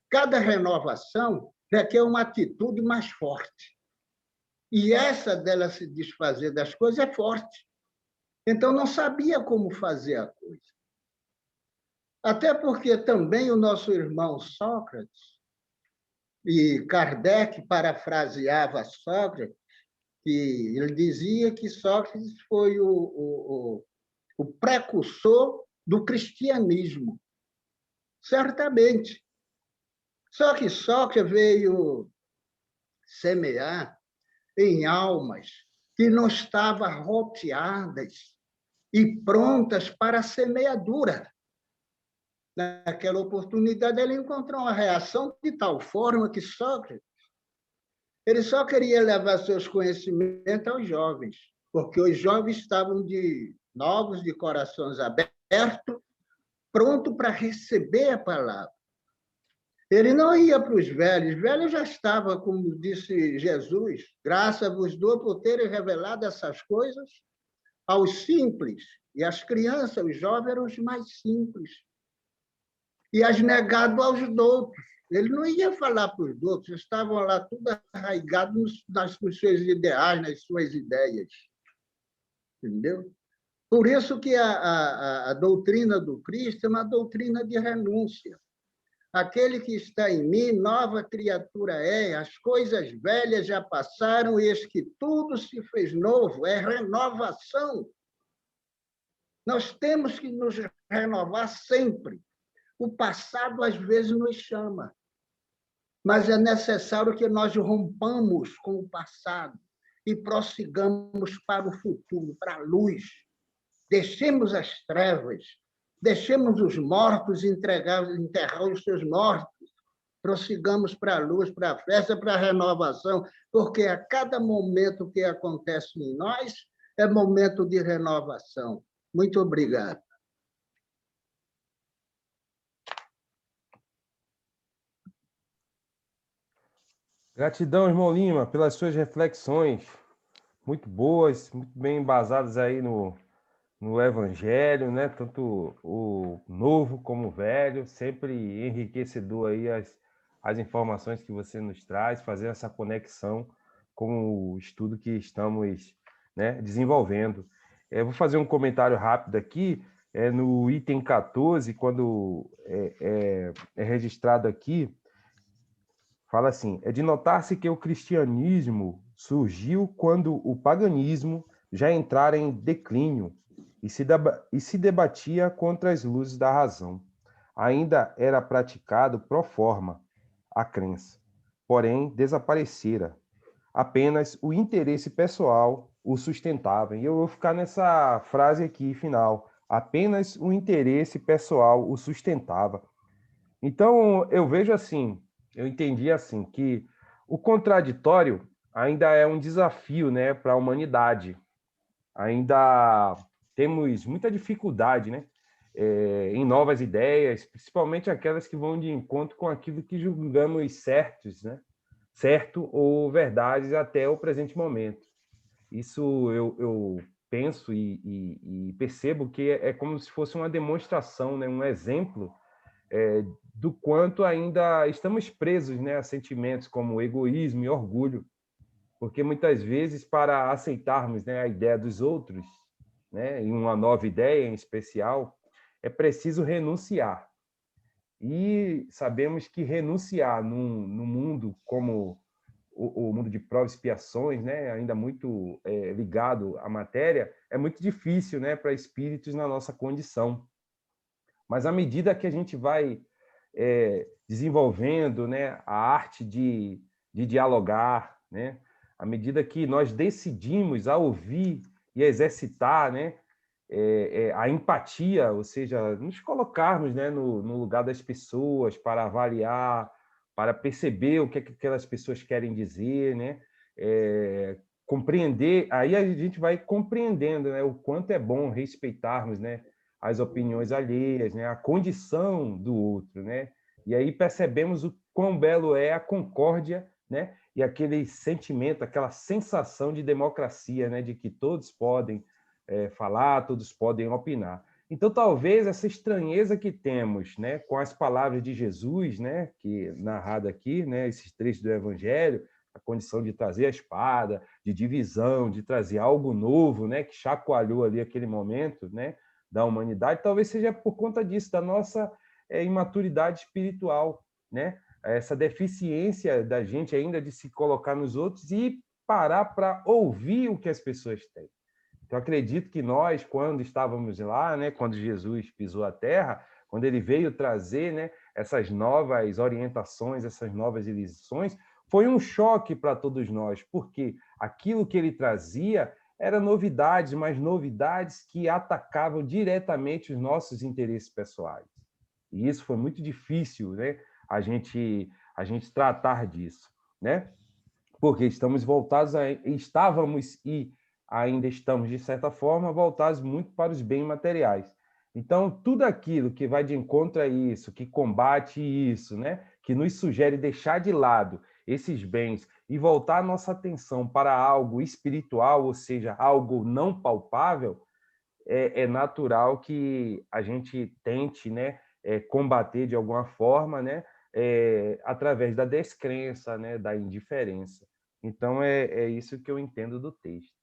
Cada renovação requer uma atitude mais forte. E essa dela se desfazer das coisas é forte. Então, não sabia como fazer a coisa. Até porque também o nosso irmão Sócrates, e Kardec parafraseava Sócrates, que ele dizia que Sócrates foi o precursor do cristianismo. Certamente. Só que Sócrates veio semear em almas que não estavam roteadas e prontas para a semeadura. Naquela oportunidade, ele encontrou uma reação de tal forma que Sócrates ele só queria levar seus conhecimentos aos jovens, porque os jovens estavam novos, de corações abertos, prontos para receber a palavra. Ele não ia para os velhos já estavam, como disse Jesus, graças vos dou por terem revelado essas coisas aos simples, e as crianças, os jovens eram os mais simples, e as negado aos doutos. Ele não ia falar para os doutos, estavam lá tudo arraigados nos seus ideais, nas suas ideias. Entendeu? Por isso que a doutrina do Cristo é uma doutrina de renúncia. Aquele que está em mim, nova criatura é, as coisas velhas já passaram, e eis que tudo se fez novo, é renovação. Nós temos que nos renovar sempre. O passado, às vezes, nos chama, mas é necessário que nós rompamos com o passado e prossigamos para o futuro, para a luz. Deixemos as trevas, deixemos os mortos enterrar os seus mortos, prossigamos para a luz, para a festa, para a renovação, porque a cada momento que acontece em nós é momento de renovação. Muito obrigado. Gratidão, irmão Lima, pelas suas reflexões muito boas, muito bem embasadas aí no Evangelho, né? Tanto o novo como o velho, sempre enriquecedor aí as informações que você nos traz, fazer essa conexão com o estudo que estamos, né, desenvolvendo. Vou fazer um comentário rápido aqui, no item 14, quando é registrado aqui, fala assim: é de notar-se que o cristianismo surgiu quando o paganismo já entrara em declínio e se debatia contra as luzes da razão. Ainda era praticado pro forma a crença, porém desaparecera. Apenas o interesse pessoal o sustentava. E eu vou ficar nessa frase aqui final: apenas o interesse pessoal o sustentava. Então, eu vejo assim, eu entendi assim, que o contraditório ainda é um desafio, né, para a humanidade. Ainda temos muita dificuldade, né, em novas ideias, principalmente aquelas que vão de encontro com aquilo que julgamos certos, né, certo ou verdades até o presente momento. Isso eu penso e percebo que é como se fosse uma demonstração, né, um exemplo do quanto ainda estamos presos, né, a sentimentos como egoísmo e orgulho, porque muitas vezes, para aceitarmos, né, a ideia dos outros, né, e uma nova ideia em especial, é preciso renunciar. E sabemos que renunciar num mundo como o mundo de provas e expiações, né, ainda muito ligado à matéria, é muito difícil, né, para espíritos na nossa condição. Mas à medida que a gente vai desenvolvendo, né, a arte de dialogar, né, à medida que nós decidimos a ouvir e exercitar, né, a empatia, ou seja, nos colocarmos, né, no lugar das pessoas para avaliar, para perceber o que aquelas pessoas querem dizer, né, compreender, aí a gente vai compreendendo, né, o quanto é bom respeitarmos, né, as opiniões alheias, né, a condição do outro, né, e aí percebemos o quão belo é a concórdia, né, e aquele sentimento, aquela sensação de democracia, né, de que todos podem falar, todos podem opinar. Então, talvez essa estranheza que temos, né, com as palavras de Jesus, né, que narrado aqui, né, esses trechos do Evangelho, a condição de trazer a espada, de divisão, de trazer algo novo, né, que chacoalhou ali aquele momento, né, da humanidade, talvez seja por conta disso, da nossa imaturidade espiritual, né, essa deficiência da gente ainda de se colocar nos outros e parar para ouvir o que as pessoas têm. Então, acredito que nós, quando estávamos lá, né, quando Jesus pisou a terra, quando ele veio trazer, né, essas novas orientações, essas novas lições, foi um choque para todos nós, porque aquilo que ele trazia eram novidades, mas novidades que atacavam diretamente os nossos interesses pessoais. E isso foi muito difícil, né, a gente tratar disso, né? Porque estávamos e ainda estamos, de certa forma, voltados muito para os bens materiais. Então, tudo aquilo que vai de encontro a isso, que combate isso, né? Que nos sugere deixar de lado esses bens e voltar a nossa atenção para algo espiritual, ou seja, algo não palpável, é natural que a gente tente, né, combater de alguma forma, né, através da descrença, né, da indiferença. Então, é isso que eu entendo do texto.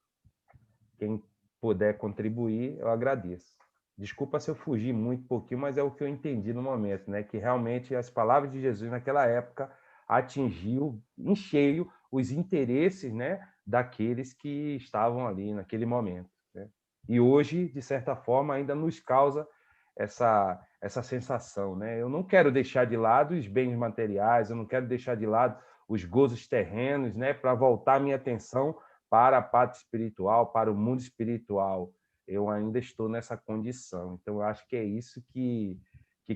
Quem puder contribuir, eu agradeço. Desculpa se eu fugi muito pouquinho, mas é o que eu entendi no momento, né? Que realmente as palavras de Jesus naquela época atingiu em cheio os interesses, né, daqueles que estavam ali naquele momento, né? E hoje, de certa forma, ainda nos causa essa sensação, né? Eu não quero deixar de lado os bens materiais, eu não quero deixar de lado os gozos terrenos, né, para voltar minha atenção para a parte espiritual, para o mundo espiritual. Eu ainda estou nessa condição. Então, eu acho que é isso que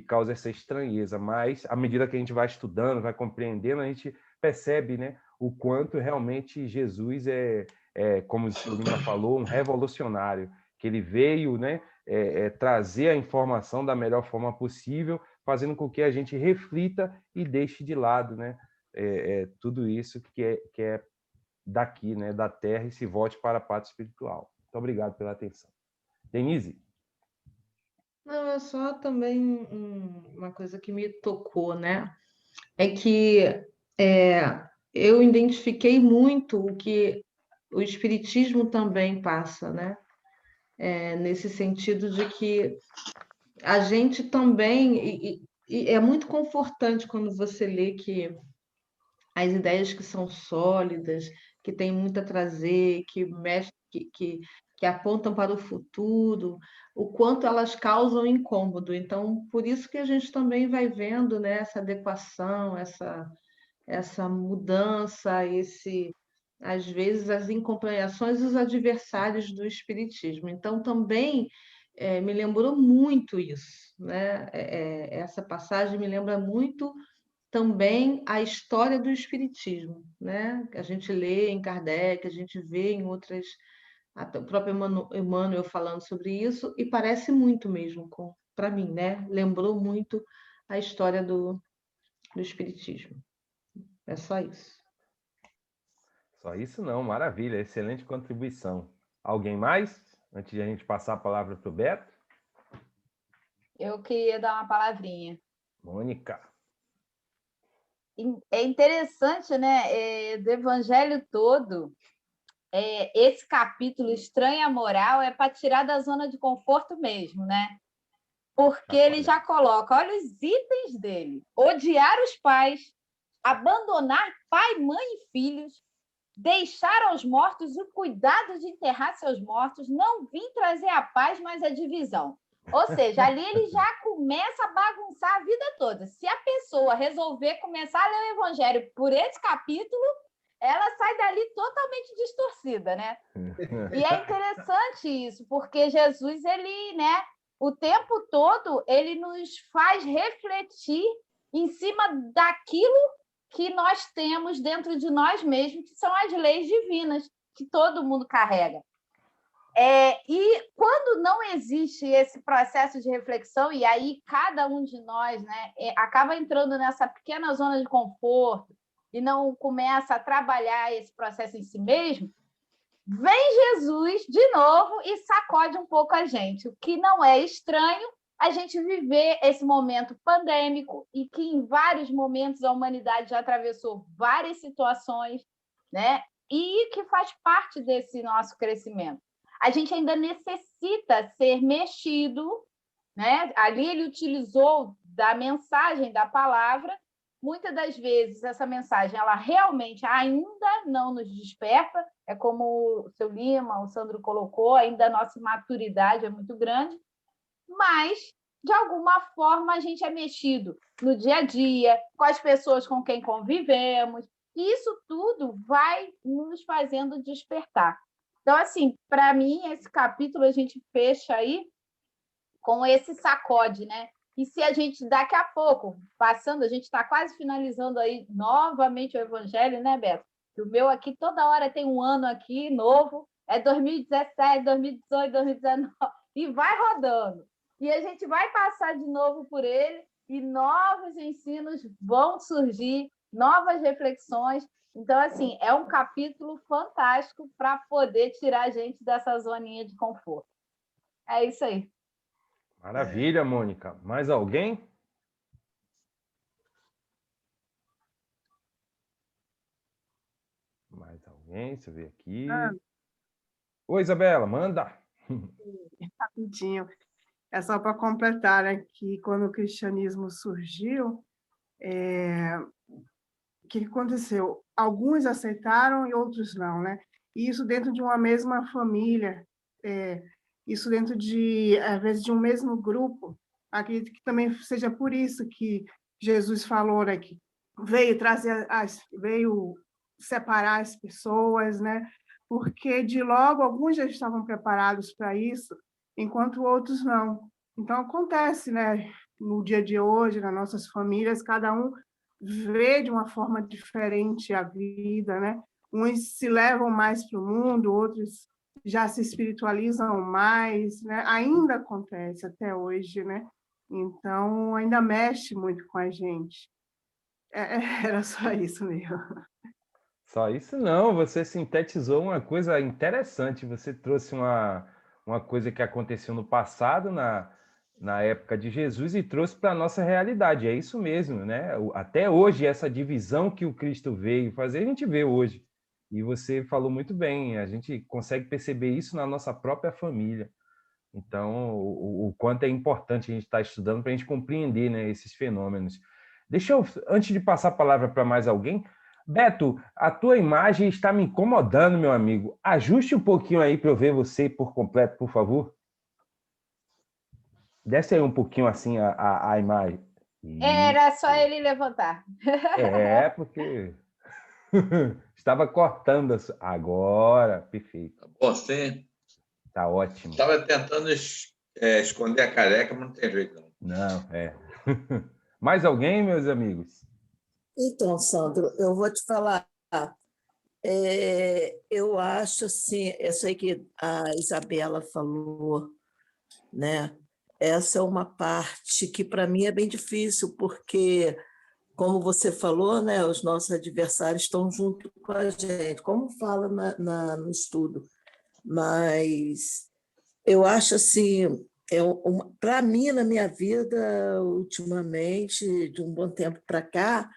causa essa estranheza. Mas, à medida que a gente vai estudando, vai compreendendo, a gente percebe, né, o quanto realmente Jesus como o senhor Lima falou, um revolucionário, que ele veio, né, trazer a informação da melhor forma possível, fazendo com que a gente reflita e deixe de lado, né, tudo isso que é daqui, né, da terra, e se volte para a parte espiritual. Muito obrigado pela atenção. Denise? Não, é só também uma coisa que me tocou, né? É que eu identifiquei muito o que o Espiritismo também passa, né? Nesse sentido de que a gente também. E é muito confortante quando você lê que as ideias que são sólidas, que têm muito a trazer, que mexem, que apontam para o futuro, o quanto elas causam incômodo. Então, por isso que a gente também vai vendo, né, essa adequação, essa mudança, às vezes as incompreensões e os adversários do espiritismo. Então, também me lembrou muito isso, né? Essa passagem me lembra muito também a história do espiritismo, né? A gente lê em Kardec, a gente vê em outras, até o próprio Emmanuel falando sobre isso, e parece muito mesmo para mim, né? Lembrou muito a história do espiritismo. É só isso. Só isso não, maravilha, excelente contribuição. Alguém mais? Antes de a gente passar a palavra para o Beto? Eu queria dar uma palavrinha. Mônica. É interessante, né? Do Evangelho todo, esse capítulo Estranha Moral é para tirar da zona de conforto mesmo, né? Porque ele já coloca, olha os itens dele: odiar os pais, abandonar pai, mãe e filhos, deixar aos mortos o cuidado de enterrar seus mortos, não vim trazer a paz, mas a divisão. Ou seja, ali ele já começa a bagunçar a vida toda. Se a pessoa resolver começar a ler o Evangelho por esse capítulo, ela sai dali totalmente distorcida, né? E é interessante isso, porque Jesus, ele, né, o tempo todo, ele nos faz refletir em cima daquilo que nós temos dentro de nós mesmos, que são as leis divinas, que todo mundo carrega. E quando não existe esse processo de reflexão, e aí cada um de nós, né, acaba entrando nessa pequena zona de conforto e não começa a trabalhar esse processo em si mesmo, vem Jesus de novo e sacode um pouco a gente, o que não é estranho a gente viver esse momento pandêmico e que em vários momentos a humanidade já atravessou várias situações, né? E que faz parte desse nosso crescimento. A gente ainda necessita ser mexido, né? Ali ele utilizou da mensagem da palavra muitas das vezes essa mensagem ela realmente ainda não nos desperta, é como o seu Lima, o Sandro colocou, ainda a nossa maturidade é muito grande, mas, de alguma forma, a gente é mexido no dia a dia, com as pessoas com quem convivemos, e isso tudo vai nos fazendo despertar. Então, assim, para mim, esse capítulo a gente fecha aí com esse sacode, né? E se a gente, daqui a pouco, passando, a gente está quase finalizando aí novamente o Evangelho, né, Beto? O meu aqui, toda hora tem um ano aqui novo, é 2017, 2018, 2019, e vai rodando. E a gente vai passar de novo por ele, e novos ensinos vão surgir, novas reflexões. Então, assim, é um capítulo fantástico para poder tirar a gente dessa zoninha de conforto. É isso aí. Maravilha, Mônica. Mais alguém? Mais alguém? Deixa eu ver aqui. Oi, Isabela, manda. Rapidinho. É só para completar, né, que quando o cristianismo surgiu, o que aconteceu? Alguns aceitaram e outros não, né? E isso dentro de uma mesma família, isso dentro de, às vezes, de um mesmo grupo. Acredito que também seja por isso que Jesus falou, né, que veio separar as pessoas, né? Porque de logo alguns já estavam preparados para isso, enquanto outros não. Então acontece, né? No dia de hoje, nas nossas famílias, cada um vê de uma forma diferente a vida, né? Uns se levam mais para o mundo, outros já se espiritualizam mais, né? Ainda acontece até hoje, né? Então, ainda mexe muito com a gente. Era só isso mesmo. Só isso não, você sintetizou uma coisa interessante, você trouxe uma coisa que aconteceu no passado, na época de Jesus, e trouxe para a nossa realidade, é isso mesmo, né? Até hoje, essa divisão que o Cristo veio fazer, a gente vê hoje. E você falou muito bem, a gente consegue perceber isso na nossa própria família. Então, o quanto é importante a gente estar estudando para a gente compreender, né, esses fenômenos. Deixa eu, antes de passar a palavra para mais alguém, Beto, a tua imagem está me incomodando, meu amigo. Ajuste um pouquinho aí para eu ver você por completo, por favor. Desce aí um pouquinho assim a imagem. Era só ele levantar. Porque estava cortando. Agora, perfeito. Você Tá ótimo. estava tentando esconder a careca, mas não tem jeito, não. Não, Mais alguém, meus amigos? Então, Sandro, eu vou te falar. Eu acho assim, essa aí que a Isabela falou, né? Essa é uma parte que para mim é bem difícil, porque, como você falou, né, os nossos adversários estão junto com a gente, como fala no estudo. Mas eu acho assim, para mim, na minha vida, ultimamente, de um bom tempo para cá,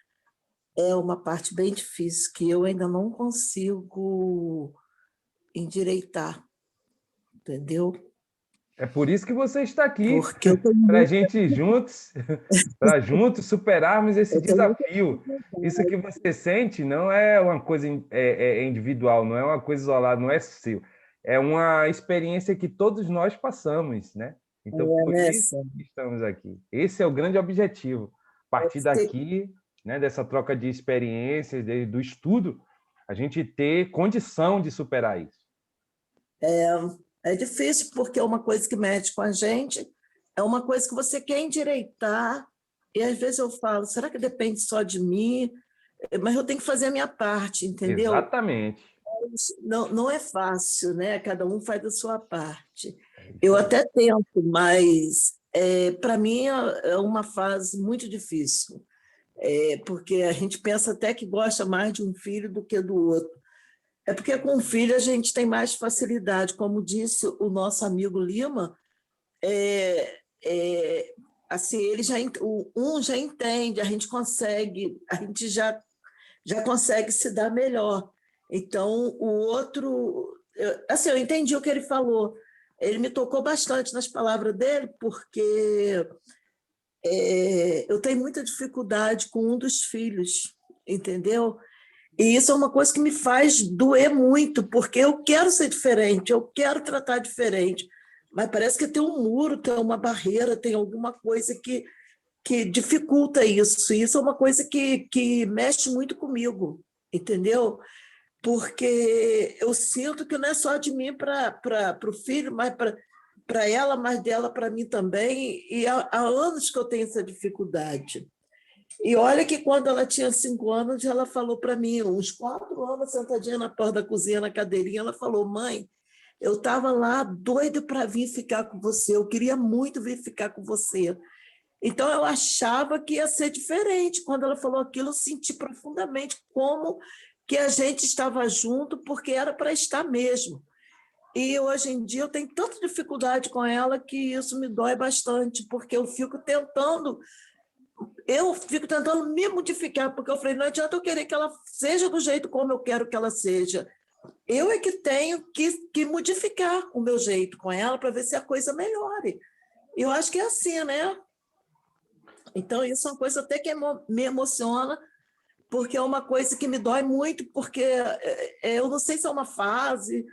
é uma parte bem difícil, que eu ainda não consigo endireitar, entendeu? É por isso que você está aqui, Porque para a gente juntos, para juntos superarmos esse desafio. Isso que você sente não é uma coisa individual, não é uma coisa isolada, não é seu. É uma experiência que todos nós passamos, né? Então, por isso que estamos aqui. Esse é o grande objetivo. A partir daqui, né, dessa troca de experiências, do estudo, a gente ter condição de superar isso. É difícil porque é uma coisa que mexe com a gente, é uma coisa que você quer endireitar, e às vezes eu falo, será que depende só de mim? Mas eu tenho que fazer a minha parte, entendeu? Exatamente. Não é fácil, né? Cada um faz a sua parte. Eu até tento, mas para mim é uma fase muito difícil, porque a gente pensa até que gosta mais de um filho do que do outro. É porque com o filho a gente tem mais facilidade, como disse o nosso amigo Lima, assim, ele um já entende, a gente já consegue se dar melhor. Então, o outro... eu entendi o que ele falou. Ele me tocou bastante nas palavras dele, porque eu tenho muita dificuldade com um dos filhos, entendeu? E isso é uma coisa que me faz doer muito, porque eu quero ser diferente, eu quero tratar diferente, mas parece que tem um muro, tem uma barreira, tem alguma coisa que dificulta isso. E isso é uma coisa que mexe muito comigo, entendeu? Porque eu sinto que não é só de mim para o filho, mas para ela, mas dela para mim também. E há anos que eu tenho essa dificuldade. E olha que quando ela tinha 5 anos, ela falou para mim, uns 4 anos, sentadinha na porta da cozinha, na cadeirinha, ela falou: mãe, eu estava lá doida para vir ficar com você, eu queria muito vir ficar com você. Então, eu achava que ia ser diferente. Quando ela falou aquilo, eu senti profundamente como que a gente estava junto, porque era para estar mesmo. E hoje em dia eu tenho tanta dificuldade com ela que isso me dói bastante, porque eu fico tentando me modificar, porque eu falei, não adianta eu querer que ela seja do jeito como eu quero que ela seja. Eu é que tenho que modificar o meu jeito com ela para ver se a coisa melhore. Eu acho que é assim, né? Então, isso é uma coisa até que me emociona, porque é uma coisa que me dói muito, porque eu não sei se é uma fase.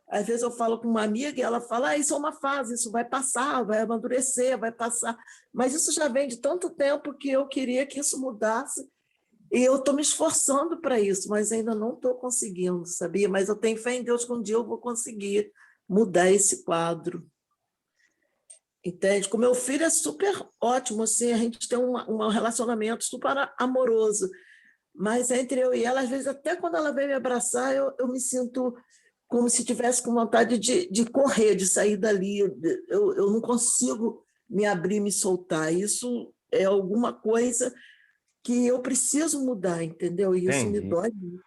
Às vezes eu falo com uma amiga e ela fala, isso é uma fase, isso vai passar, vai amadurecer, vai passar. Mas isso já vem de tanto tempo que eu queria que isso mudasse. E eu estou me esforçando para isso, mas ainda não estou conseguindo, sabia? Mas eu tenho fé em Deus que um dia eu vou conseguir mudar esse quadro. Entende? Com meu filho é super ótimo, assim, a gente tem um relacionamento super amoroso, mas entre eu e ela, às vezes, até quando ela vem me abraçar, eu me sinto como se tivesse com vontade de correr, de sair dali. Eu não consigo me abrir, me soltar. Isso é alguma coisa que eu preciso mudar, entendeu? E isso me Entendi. dói muito.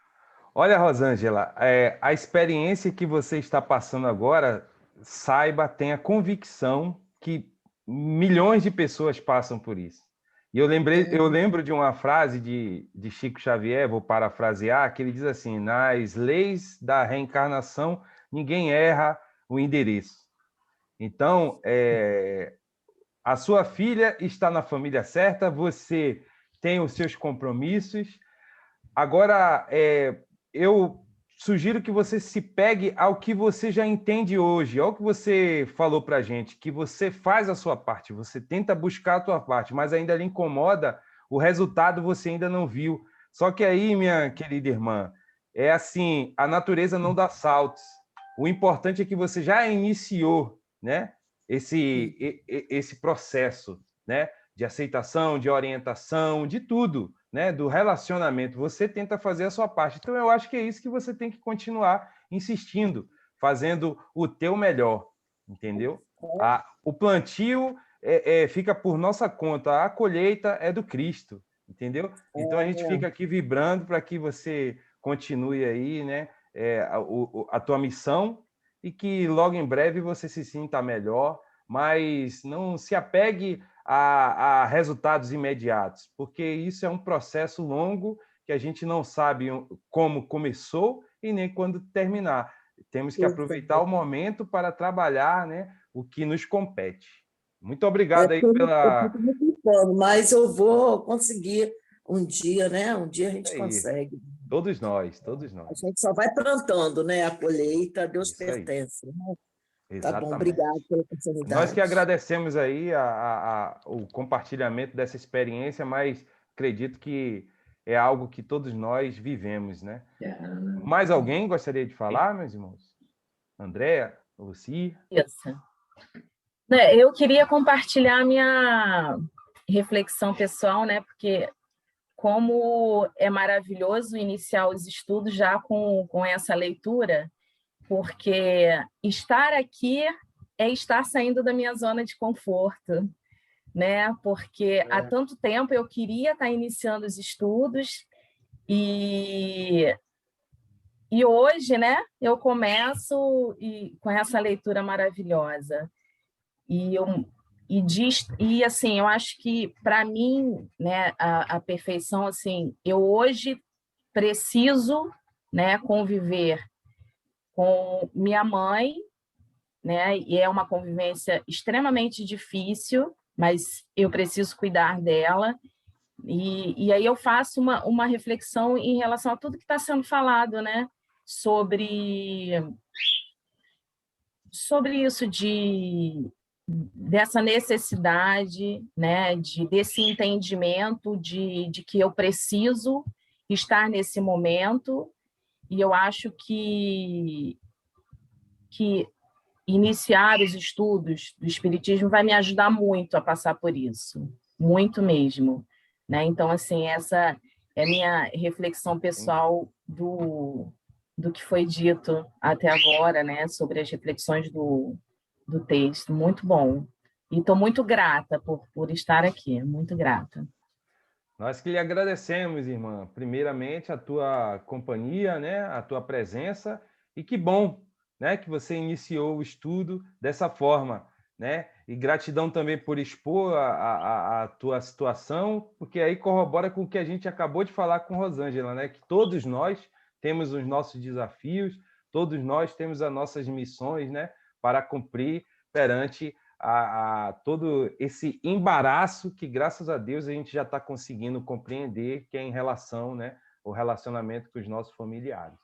Olha, Rosângela, a experiência que você está passando agora, saiba, tenha convicção que milhões de pessoas passam por isso. E eu lembro de uma frase de Chico Xavier, vou parafrasear, que ele diz assim: nas leis da reencarnação, ninguém erra o endereço. Então, a sua filha está na família certa, você tem os seus compromissos. Agora, eu sugiro que você se pegue ao que você já entende hoje, ao que você falou para a gente, que você faz a sua parte, você tenta buscar a sua parte, mas ainda lhe incomoda, o resultado você ainda não viu. Só que aí, minha querida irmã, é assim, a natureza não dá saltos. O importante é que você já iniciou, né, esse processo, né, de aceitação, de orientação, de tudo, né, do relacionamento. Você tenta fazer a sua parte. Então, eu acho que é isso que você tem que continuar insistindo, fazendo o teu melhor, entendeu? O plantio fica por nossa conta, a colheita é do Cristo, entendeu? Então, a gente fica aqui vibrando para que você continue aí, né, a tua missão e que logo em breve você se sinta melhor, mas não se apegue a resultados imediatos, porque isso é um processo longo que a gente não sabe como começou e nem quando terminar. Temos que aproveitar o momento para trabalhar, né, o que nos compete. Muito obrigado aí pela... Mas eu vou conseguir um dia, né? Um dia a gente consegue. Todos nós, todos A nós. gente só vai plantando, né? A colheita, a Deus Isso aí. pertence. Né? Tá Exatamente. bom, obrigado pela oportunidade. Nós que agradecemos aí o compartilhamento dessa experiência, mas acredito que é algo que todos nós vivemos, né? Mais alguém gostaria de falar, meus irmãos? Andréa, Luci? Isso. Eu queria compartilhar a minha reflexão pessoal, né? Porque como é maravilhoso iniciar os estudos já com essa leitura, porque estar aqui é estar saindo da minha zona de conforto, né? Porque há tanto tempo eu queria estar iniciando os estudos e hoje, né, eu começo com essa leitura maravilhosa. E assim, eu acho que para mim, né, a perfeição, assim, eu hoje preciso, né, conviver com minha mãe, né? E é uma convivência extremamente difícil, mas eu preciso cuidar dela. E aí eu faço uma reflexão em relação a tudo que está sendo falado, né? Sobre isso dessa necessidade, né? Desse entendimento de que eu preciso estar nesse momento, e eu acho que iniciar os estudos do Espiritismo vai me ajudar muito a passar por isso, muito mesmo, né? Então, assim, essa é a minha reflexão pessoal do que foi dito até agora, né? Sobre as reflexões do texto. Muito bom. E estou muito grata por estar aqui, muito grata. Nós que lhe agradecemos, irmã, primeiramente a tua companhia, né? A tua presença, e que bom, né, que você iniciou o estudo dessa forma, né? E gratidão também por expor a tua situação, porque aí corrobora com o que a gente acabou de falar com Rosângela, né? Que todos nós temos os nossos desafios, todos nós temos as nossas missões, né, para cumprir perante a todo esse embaraço que, graças a Deus, a gente já está conseguindo compreender, que é em relação, né, ao relacionamento com os nossos familiares.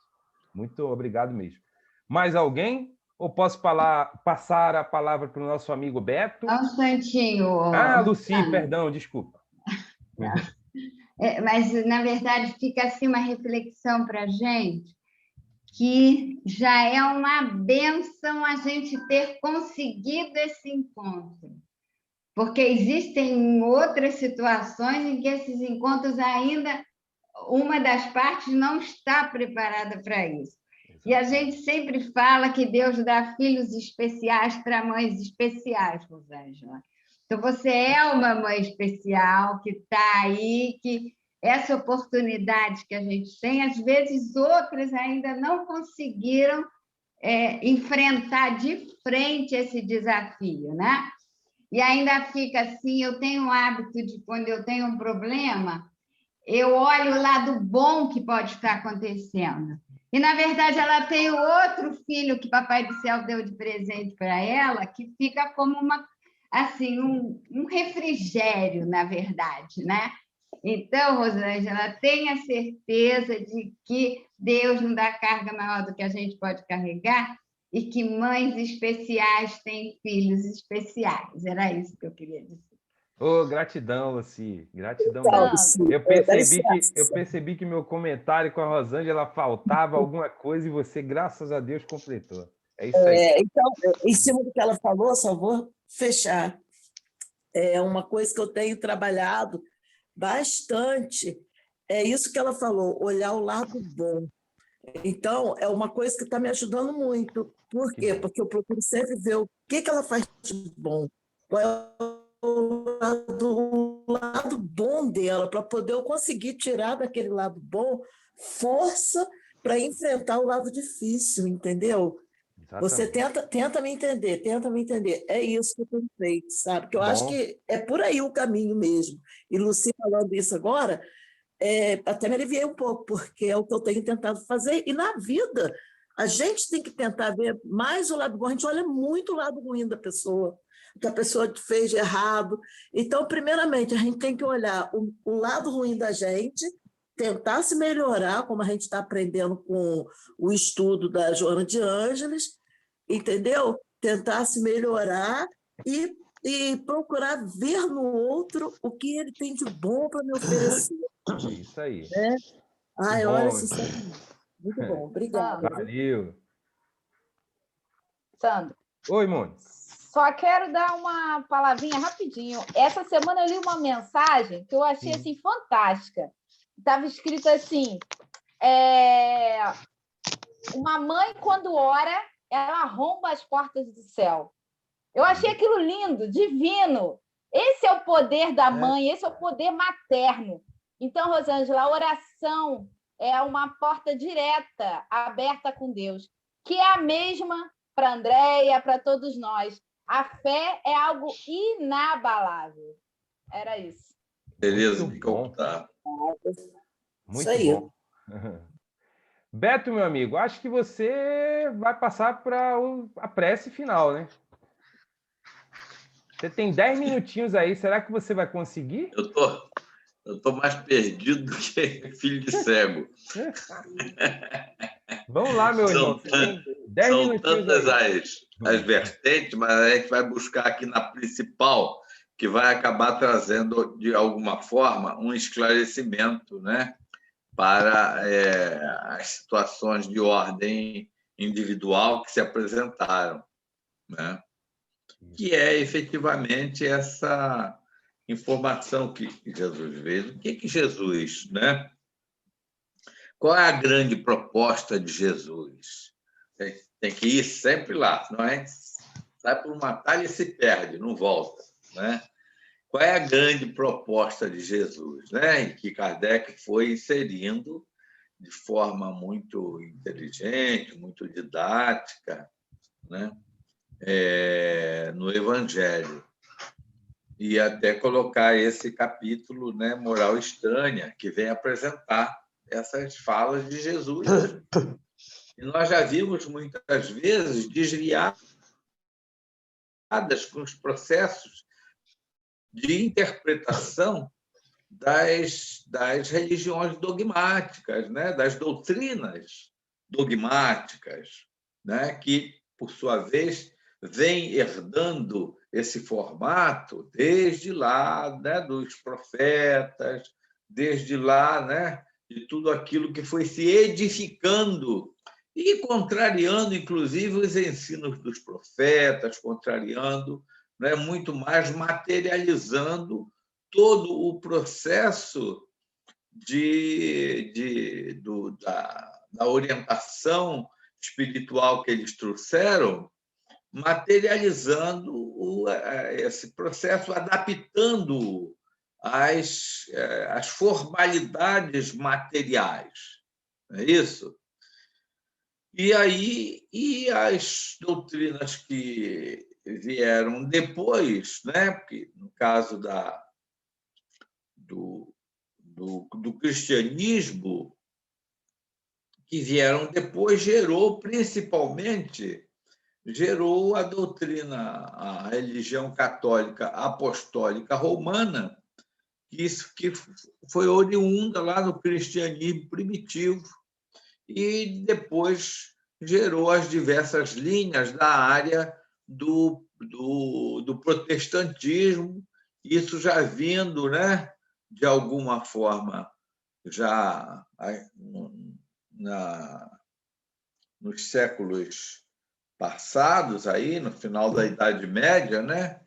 Muito obrigado mesmo. Mais alguém? Ou posso passar a palavra para o nosso amigo Beto? Um instantinho. Luci, perdão, desculpa. Mas, na verdade, fica assim uma reflexão para a gente, que já é uma bênção a gente ter conseguido esse encontro. Porque existem outras situações em que esses encontros ainda, uma das partes não está preparada para isso. E a gente sempre fala que Deus dá filhos especiais para mães especiais, Rosângela. Então, você é uma mãe especial que está aí, que essa oportunidade que a gente tem, às vezes outras ainda não conseguiram enfrentar de frente esse desafio, né? E ainda fica assim, eu tenho o hábito de, quando eu tenho um problema, eu olho o lado bom que pode estar acontecendo. E, na verdade, ela tem o outro filho que Papai do Céu deu de presente para ela, que fica como um refrigério, na verdade, né? Então, Rosângela, tenha certeza de que Deus não dá carga maior do que a gente pode carregar e que mães especiais têm filhos especiais. Era isso que eu queria dizer. Gratidão, Luci. Gratidão mesmo. Eu percebi que meu comentário com a Rosângela faltava alguma coisa e você, graças a Deus, completou. É isso aí. Então, em cima do que ela falou, só vou fechar. É uma coisa que eu tenho trabalhado bastante, é isso que ela falou, olhar o lado bom. Então, é uma coisa que está me ajudando muito. Por quê? Porque eu procuro sempre ver o que ela faz de bom, qual é o lado bom dela, para poder eu conseguir tirar daquele lado bom força para enfrentar o lado difícil, entendeu? Exatamente. Você tenta me entender. É isso que eu tenho feito, sabe? Que eu acho que é por aí o caminho mesmo. E Luci falando isso agora, até me aliviei um pouco, porque é o que eu tenho tentado fazer. E na vida, a gente tem que tentar ver mais o lado bom. A gente olha muito o lado ruim da pessoa, o que a pessoa fez de errado. Então, primeiramente, a gente tem que olhar o lado ruim da gente, tentar se melhorar, como a gente está aprendendo com o estudo da Joana de Ângeles, entendeu? Tentar se melhorar e procurar ver no outro o que ele tem de bom para me oferecer. Isso aí. Ai, olha, muito bom. Obrigada. Valeu. Sandro. Oi, Mônica. Só quero dar uma palavrinha rapidinho. Essa semana eu li uma mensagem que eu achei assim, fantástica. Estava escrito assim, uma mãe, quando ora, ela arromba as portas do céu. Eu achei aquilo lindo, divino. Esse é o poder da mãe, esse é o poder materno. Então, Rosângela, a oração é uma porta direta, aberta com Deus, que é a mesma para a Andréia, para todos nós. A fé é algo inabalável. Era isso. Beleza, me contar. Muito bom. Beto, meu amigo, acho que você vai passar para a prece final, né? Você tem 10 minutinhos aí, será que você vai conseguir? Eu tô mais perdido do que filho de cego. Vamos lá, meu irmão. Você tem 10 São minutinhos tantas aí. as vertentes, mas a gente vai buscar aqui na principal, que vai acabar trazendo, de alguma forma, um esclarecimento, né, para as situações de ordem individual que se apresentaram, né? Que é efetivamente essa informação que Jesus veio. O que Jesus, né? Qual é a grande proposta de Jesus? Tem que ir sempre lá, não é? Sai por uma atalho e se perde, não volta, né? Qual é a grande proposta de Jesus, né? E que Kardec foi inserindo de forma muito inteligente, muito didática, né? No Evangelho. E até colocar esse capítulo, né, Moral Estranha, que vem apresentar essas falas de Jesus. E nós já vimos muitas vezes desviadas com os processos de interpretação das religiões dogmáticas, né, das doutrinas dogmáticas, né, que, por sua vez, vem herdando esse formato desde lá, né, dos profetas, desde lá, né, de tudo aquilo que foi se edificando e contrariando, inclusive, os ensinos dos profetas, contrariando, né, muito mais materializando todo o processo da orientação espiritual que eles trouxeram, materializando esse processo, adaptando às formalidades materiais. Não é isso? E aí, as doutrinas que vieram depois, né? Porque no caso do cristianismo, que vieram depois, gerou a doutrina, a religião católica apostólica romana, que foi oriunda lá do cristianismo primitivo, e depois gerou as diversas linhas da área do protestantismo, isso já vindo, né, de alguma forma, já nos séculos passados, aí, no final da Idade Média, né,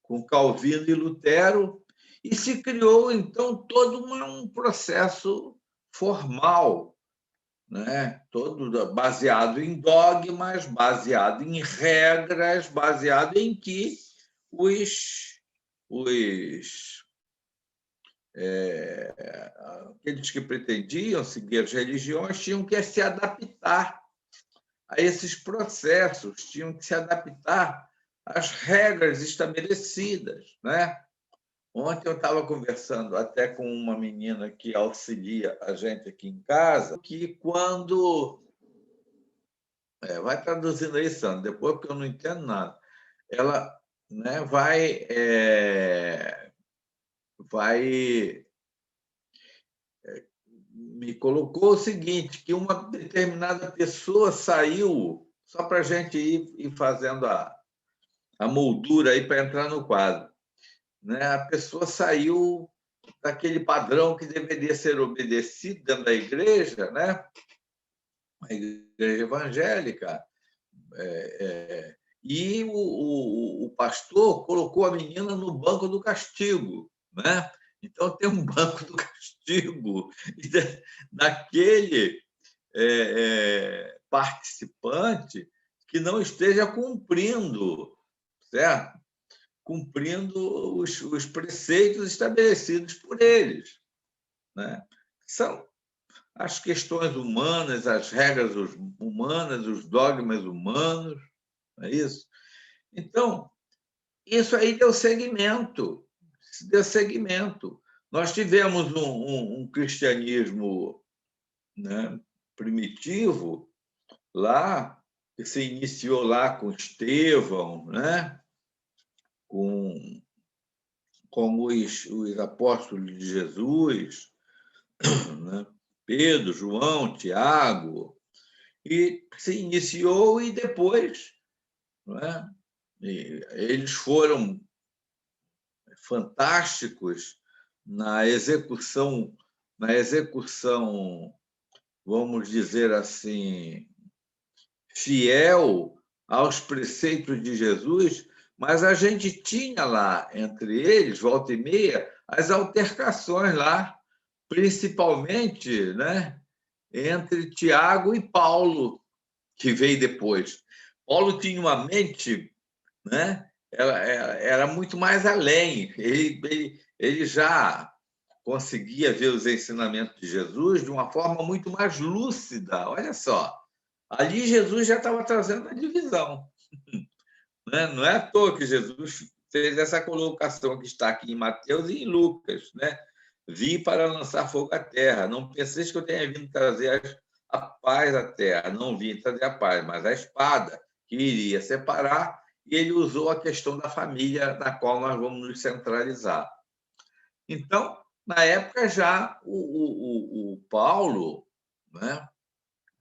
com Calvino e Lutero, e se criou, então, todo um processo formal, né, todo baseado em dogmas, baseado em regras, baseado em que aqueles que pretendiam seguir as religiões tinham que se adaptar a esses processos, tinham que se adaptar às regras estabelecidas, né? Ontem eu estava conversando até com uma menina que auxilia a gente aqui em casa, que quando... vai traduzindo aí, Sandra, depois, porque eu não entendo nada. Ela, né, vai me colocou o seguinte, que uma determinada pessoa saiu, só para a gente ir fazendo a moldura aí para entrar no quadro, né? A pessoa saiu daquele padrão que deveria ser obedecido dentro da igreja, né? A igreja evangélica, e o pastor colocou a menina no banco do castigo, né? Então, tem um banco do castigo daquele participante que não esteja cumprindo, certo? Cumprindo os preceitos estabelecidos por eles, né? São as questões humanas, as regras humanas, os dogmas humanos, não é isso? Então, isso aí deu seguimento. Nós tivemos um cristianismo, né, primitivo lá, que se iniciou lá com Estevão, né? como os apóstolos de Jesus, né? Pedro, João, Tiago, e se iniciou e depois, não é? Eles foram fantásticos na execução, vamos dizer assim, fiel aos preceitos de Jesus, mas a gente tinha lá, entre eles, volta e meia, as altercações lá, principalmente, né, entre Tiago e Paulo, que veio depois. Paulo tinha uma mente, né, era muito mais além. Ele já conseguia ver os ensinamentos de Jesus de uma forma muito mais lúcida. Olha só, ali Jesus já estava trazendo a divisão. Né? Não é à toa que Jesus fez essa colocação que está aqui em Mateus e em Lucas. Né? Vi para lançar fogo à terra. Não penseis que eu tenha vindo trazer a paz à terra. Não vim trazer a paz, mas a espada, que iria separar, e ele usou a questão da família, na qual nós vamos nos centralizar. Então, na época já, o Paulo, né?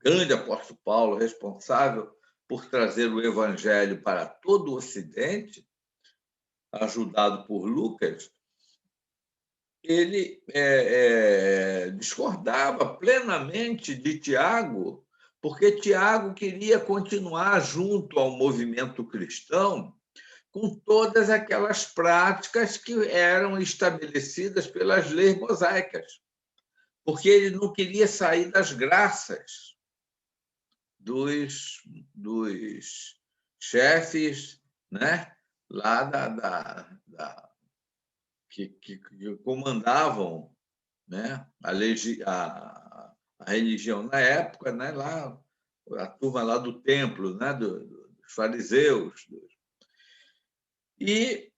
Grande apóstolo Paulo, responsável por trazer o evangelho para todo o Ocidente, ajudado por Lucas, ele discordava plenamente de Tiago, porque Tiago queria continuar junto ao movimento cristão com todas aquelas práticas que eram estabelecidas pelas leis mosaicas, porque ele não queria sair das graças dos chefes, né, lá que comandavam, né, a religião na época, né, lá, a turma lá do templo, né, dos fariseus. E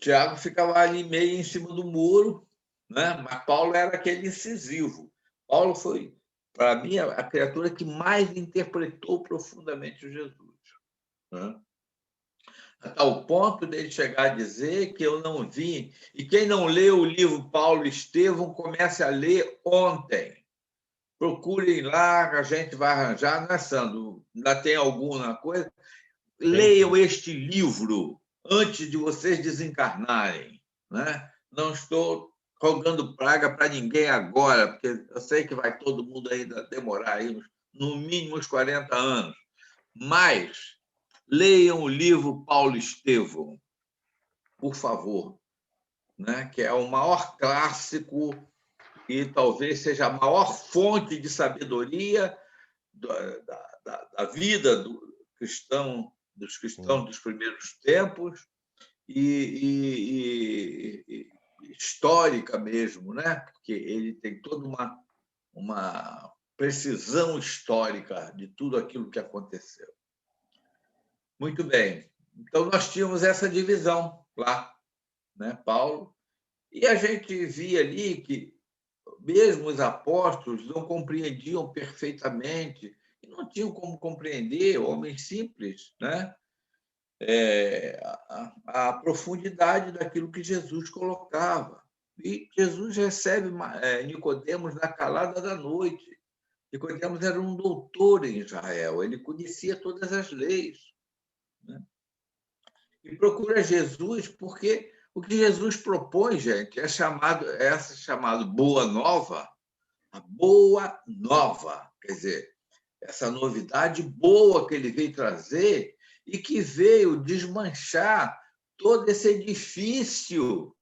Tiago ficava ali meio em cima do muro, né? Mas Paulo era aquele incisivo. Paulo foi, para mim, a criatura que mais interpretou profundamente o Jesus. Né? A tal ponto dele chegar a dizer que eu não vi. E quem não leu o livro Paulo e Estevão, comece a ler ontem. Procurem lá, a gente vai arranjar. Não é, Sandro? Ainda tem alguma coisa? Leiam este livro antes de vocês desencarnarem. Né? Não estou rogando praga para ninguém agora, porque eu sei que vai todo mundo ainda demorar aí, no mínimo uns 40 anos. Mas leiam o livro Paulo Estevão, por favor, né? Que é o maior clássico e talvez seja a maior fonte de sabedoria da vida do cristão, dos cristãos dos primeiros tempos e histórica mesmo, né? Porque ele tem toda uma precisão histórica de tudo aquilo que aconteceu. Muito bem. Então, nós tínhamos essa divisão lá, né, Paulo? E a gente via ali que mesmo os apóstolos não compreendiam perfeitamente, e não tinham como compreender, homens simples, né? A profundidade daquilo que Jesus colocava. E Jesus recebe Nicodemos na calada da noite. Nicodemos era um doutor em Israel, ele conhecia todas as leis. Né? E procura Jesus porque o que Jesus propõe, gente, é chamado Boa Nova, a Boa Nova, quer dizer, essa novidade boa que ele veio trazer e que veio desmanchar todo esse edifício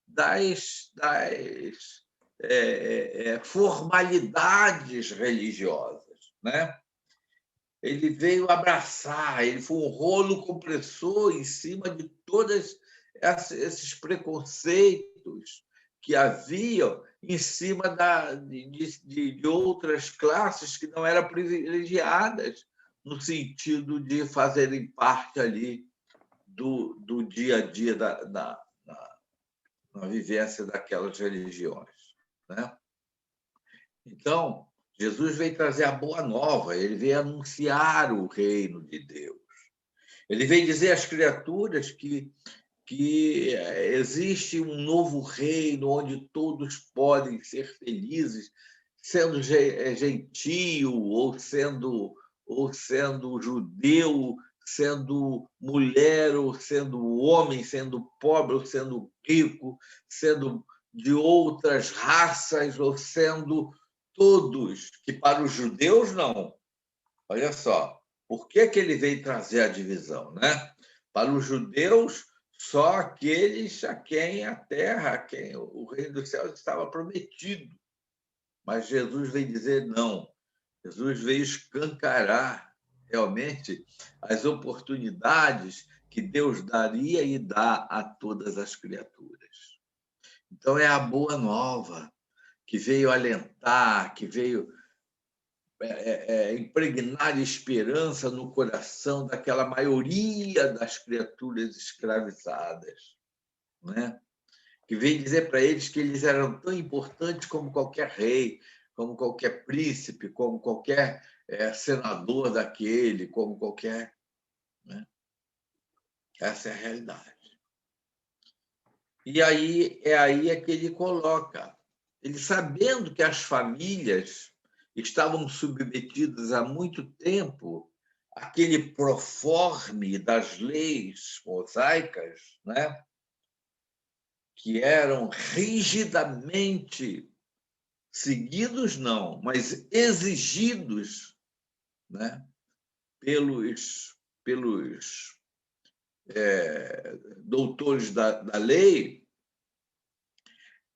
das formalidades religiosas, né? Ele veio abraçar, ele foi um rolo compressor em cima de todos esses preconceitos que haviam em cima de outras classes que não eram privilegiadas, no sentido de fazerem parte ali do dia a dia na vivência daquelas religiões. Né? Então, Jesus veio trazer a boa nova, ele veio anunciar o reino de Deus. Ele veio dizer às criaturas que existe um novo reino onde todos podem ser felizes, sendo gentio ou sendo judeu, sendo mulher ou sendo homem, sendo pobre ou sendo rico, sendo de outras raças ou sendo todos, que para os judeus não. Olha só, por que ele veio trazer a divisão, né? Para os judeus, só aqueles a quem a terra, a quem o reino dos céus estava prometido. Mas Jesus veio dizer não. Jesus veio escancarar realmente as oportunidades que Deus daria e dá a todas as criaturas. Então, é a boa nova que veio alentar, que veio impregnar esperança no coração daquela maioria das criaturas escravizadas, né? Que veio dizer para eles que eles eram tão importantes como qualquer rei, como qualquer príncipe, como qualquer senador daquele, como qualquer... Né? Essa é a realidade. E aí é que ele coloca, ele sabendo que as famílias estavam submetidas há muito tempo àquele proforme das leis mosaicas, né? Que eram rigidamente seguidos, não, mas exigidos, né? pelos doutores da lei,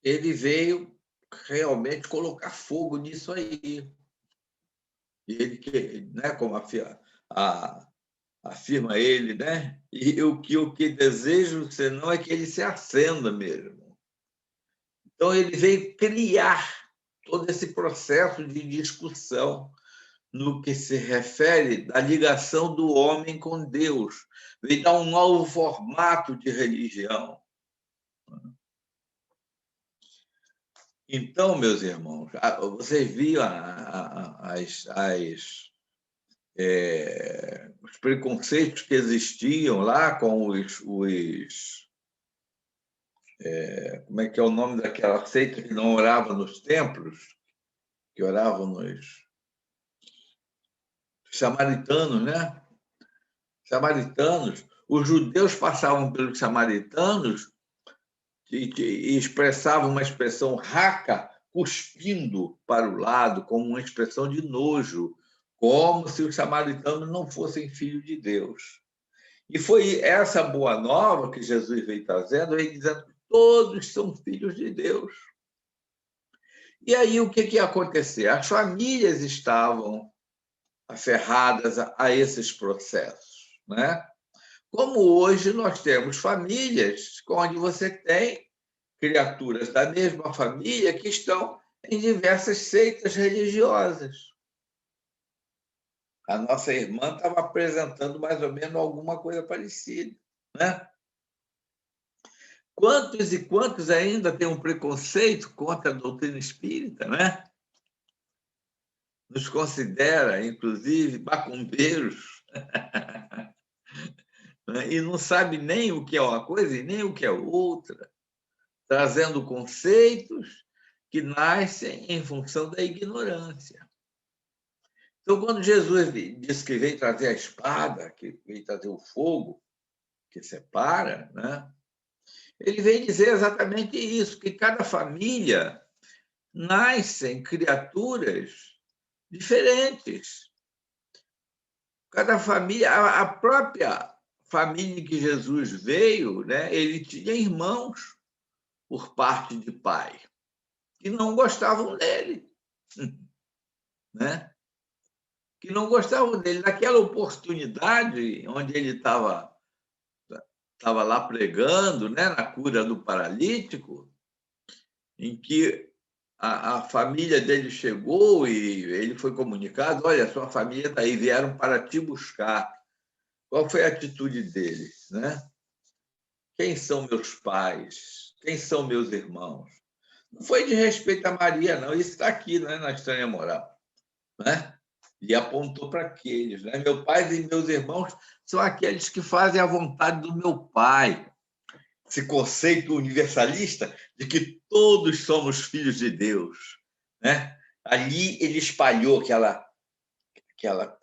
ele veio realmente colocar fogo nisso aí. Ele, né, como afirma ele, né? E o que desejo, senão é que ele se acenda mesmo. Então, ele veio criar todo esse processo de discussão no que se refere à ligação do homem com Deus. Veio dar um novo formato de religião. Então, meus irmãos, vocês viram os preconceitos que existiam lá com como é que é o nome daquela seita que não orava nos templos, que oravam nos samaritanos, né? Samaritanos. Os judeus passavam pelos samaritanos e expressavam uma expressão raca, cuspindo para o lado, como uma expressão de nojo, como se os samaritanos não fossem filhos de Deus. E foi essa boa nova que Jesus veio trazendo, veio dizendo que todos são filhos de Deus. E aí o que ia acontecer? As famílias estavam aferradas a esses processos, né? Como hoje nós temos famílias onde você tem criaturas da mesma família que estão em diversas seitas religiosas. A nossa irmã estava apresentando mais ou menos alguma coisa parecida, né? Quantos e quantos ainda têm um preconceito contra a doutrina espírita, né? Nos considera, inclusive, macumbeiros, e não sabe nem o que é uma coisa e nem o que é outra, trazendo conceitos que nascem em função da ignorância. Então, quando Jesus disse que veio trazer a espada, que veio trazer o fogo, que separa, né? Ele vem dizer exatamente isso, que cada família nascem criaturas diferentes. Cada família, a própria família que Jesus veio, né? Ele tinha irmãos por parte de pai que não gostavam dele, né? Que não gostavam dele. Naquela oportunidade onde ele estava lá pregando, né, na cura do paralítico, em que a família dele chegou e ele foi comunicado: olha, sua família está aí, vieram para te buscar. Qual foi a atitude deles, né? Quem são meus pais? Quem são meus irmãos? Não foi de respeito a Maria, não. Isso está aqui, né, na Estranha Moral, né? E apontou para aqueles, né? Meu pai e meus irmãos são aqueles que fazem a vontade do meu pai. Esse conceito universalista de que todos somos filhos de Deus, né? Ali ele espalhou aquela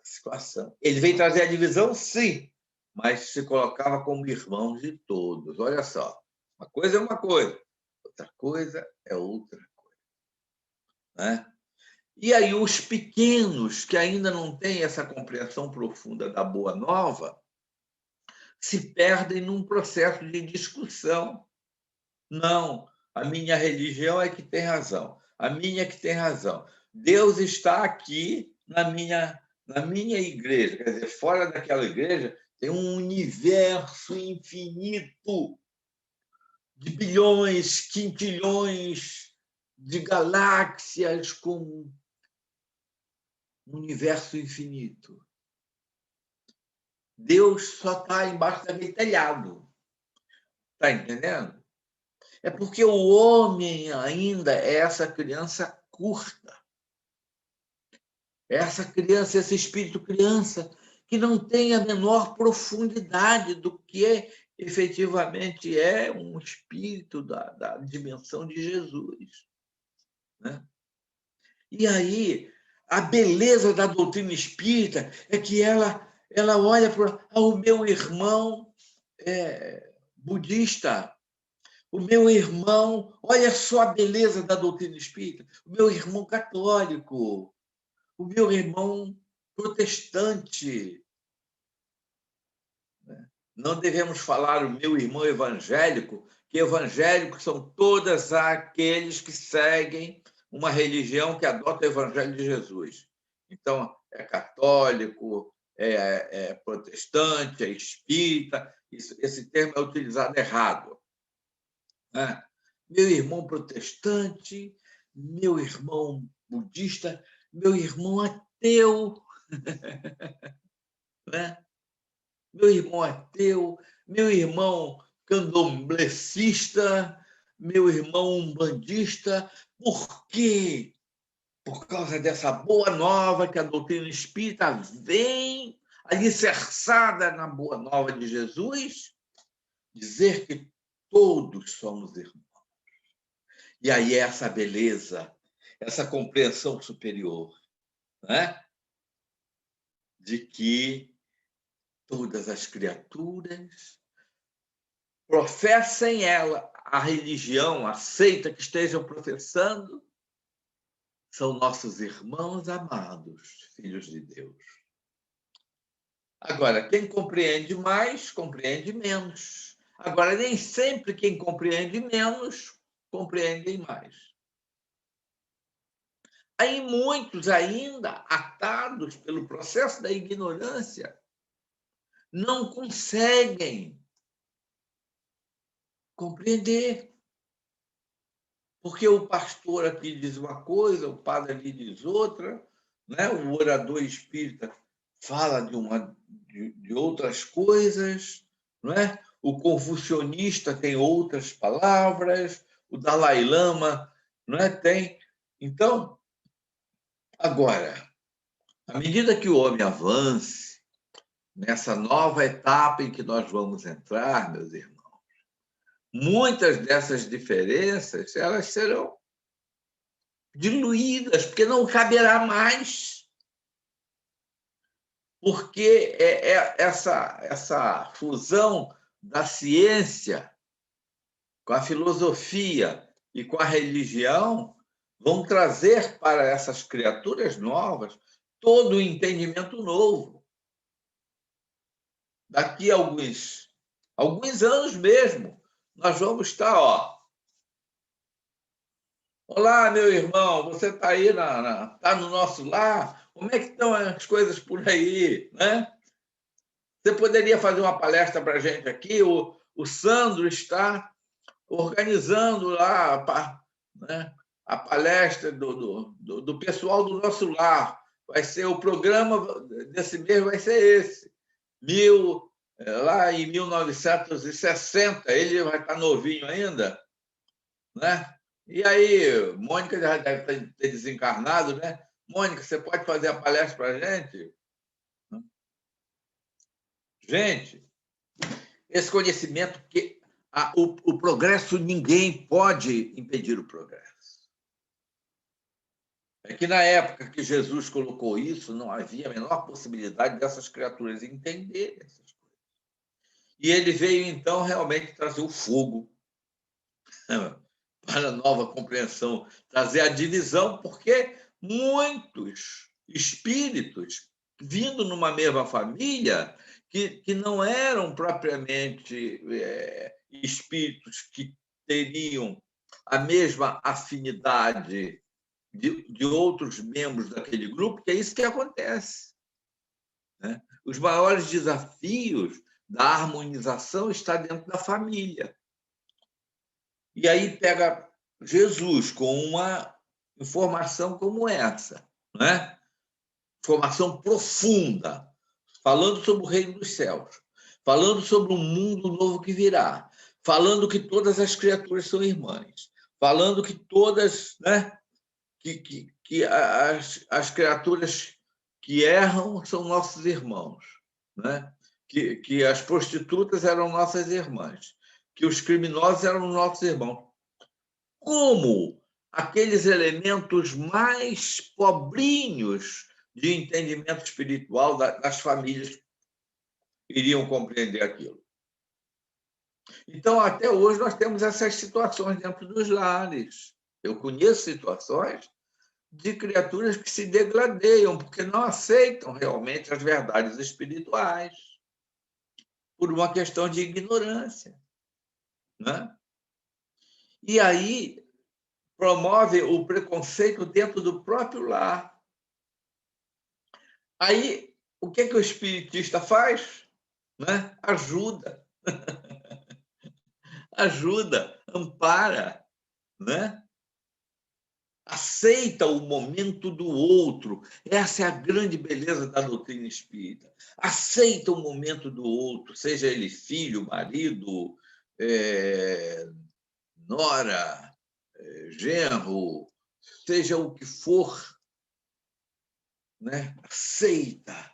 situação. Ele veio trazer a divisão, sim, mas se colocava como irmãos de todos. Olha só, uma coisa é uma coisa, outra coisa é outra coisa, né? E aí os pequenos, que ainda não têm essa compreensão profunda da boa nova, se perdem num processo de discussão. Não, a minha religião é que tem razão, a minha é que tem razão. Deus está aqui na minha igreja, quer dizer, fora daquela igreja tem um universo infinito de bilhões, quintilhões de galáxias com um universo infinito. Deus só está embaixo daquele telhado. Está entendendo? É porque o homem ainda é essa criança curta. É essa criança, esse espírito criança, que não tem a menor profundidade do que efetivamente é um espírito da dimensão de Jesus, né? E aí, a beleza da doutrina espírita é que ela olha para o meu irmão budista, o meu irmão, olha só a beleza da doutrina espírita, o meu irmão católico, o meu irmão protestante. Não devemos falar o meu irmão evangélico, que evangélicos são todos aqueles que seguem uma religião que adota o evangelho de Jesus. Então, é católico, é protestante, é espírita. Esse termo é utilizado errado, né? Meu irmão protestante, meu irmão budista, meu irmão ateu, né? Meu irmão ateu, meu irmão candomblessista, meu irmão umbandista. Por quê? Por causa dessa boa nova que a doutrina espírita vem alicerçada na boa nova de Jesus, dizer que todos somos irmãos. E aí essa beleza, essa compreensão superior, né? De que todas as criaturas professem a religião, a seita que estejam professando, são nossos irmãos amados, filhos de Deus. Agora, quem compreende mais, compreende menos. Agora, nem sempre quem compreende menos, compreende mais. Aí muitos ainda, atados pelo processo da ignorância, não conseguem compreender. Porque o pastor aqui diz uma coisa, o padre ali diz outra, né? O orador espírita fala de outras coisas, não é? O confucionista tem outras palavras, o Dalai Lama, não é? Tem. Então, agora, à medida que o homem avance nessa nova etapa em que nós vamos entrar, meus irmãos, muitas dessas diferenças elas serão diluídas, porque não caberá mais. Porque essa fusão da ciência com a filosofia e com a religião vão trazer para essas criaturas novas todo o entendimento novo. Daqui a alguns anos mesmo, nós vamos estar, olá, meu irmão, você está aí, está no nosso lar? Como é que estão as coisas por aí, né? Você poderia fazer uma palestra para a gente aqui? O Sandro está organizando lá, né, a palestra do pessoal do nosso lar. Vai ser o programa desse mês, vai ser esse. Lá em 1960, ele vai estar novinho ainda, né? E aí, Mônica já deve ter desencarnado, né? Mônica, você pode fazer a palestra para a gente? Gente, esse conhecimento que o progresso, ninguém pode impedir o progresso. É que na época que Jesus colocou isso, não havia a menor possibilidade dessas criaturas entenderem essas coisas. E ele veio, então, realmente trazer o fogo para a nova compreensão, trazer a divisão, porque muitos espíritos vindo numa mesma família que não eram propriamente espíritos que teriam a mesma afinidade de outros membros daquele grupo, que é isso que acontece, né? Os maiores desafios da harmonização estão dentro da família. E aí pega Jesus com uma informação como essa, né? Informação profunda, falando sobre o reino dos céus, falando sobre um mundo novo que virá, falando que todas as criaturas são irmãs, falando que todas, né, que as criaturas que erram são nossos irmãos, né? Que as prostitutas eram nossas irmãs, que os criminosos eram nossos irmãos. Como aqueles elementos mais pobrinhos de entendimento espiritual das famílias iriam compreender aquilo. Então, até hoje, nós temos essas situações dentro dos lares. Eu conheço situações de criaturas que se degradeiam porque não aceitam realmente as verdades espirituais por uma questão de ignorância, né? E aí promove o preconceito dentro do próprio lar. Aí, o que o espiritista faz? Né? Ajuda. Ajuda, ampara, né? Aceita o momento do outro. Essa é a grande beleza da doutrina espírita. Aceita o momento do outro, seja ele filho, marido, nora, genro, seja o que for, né? Aceita,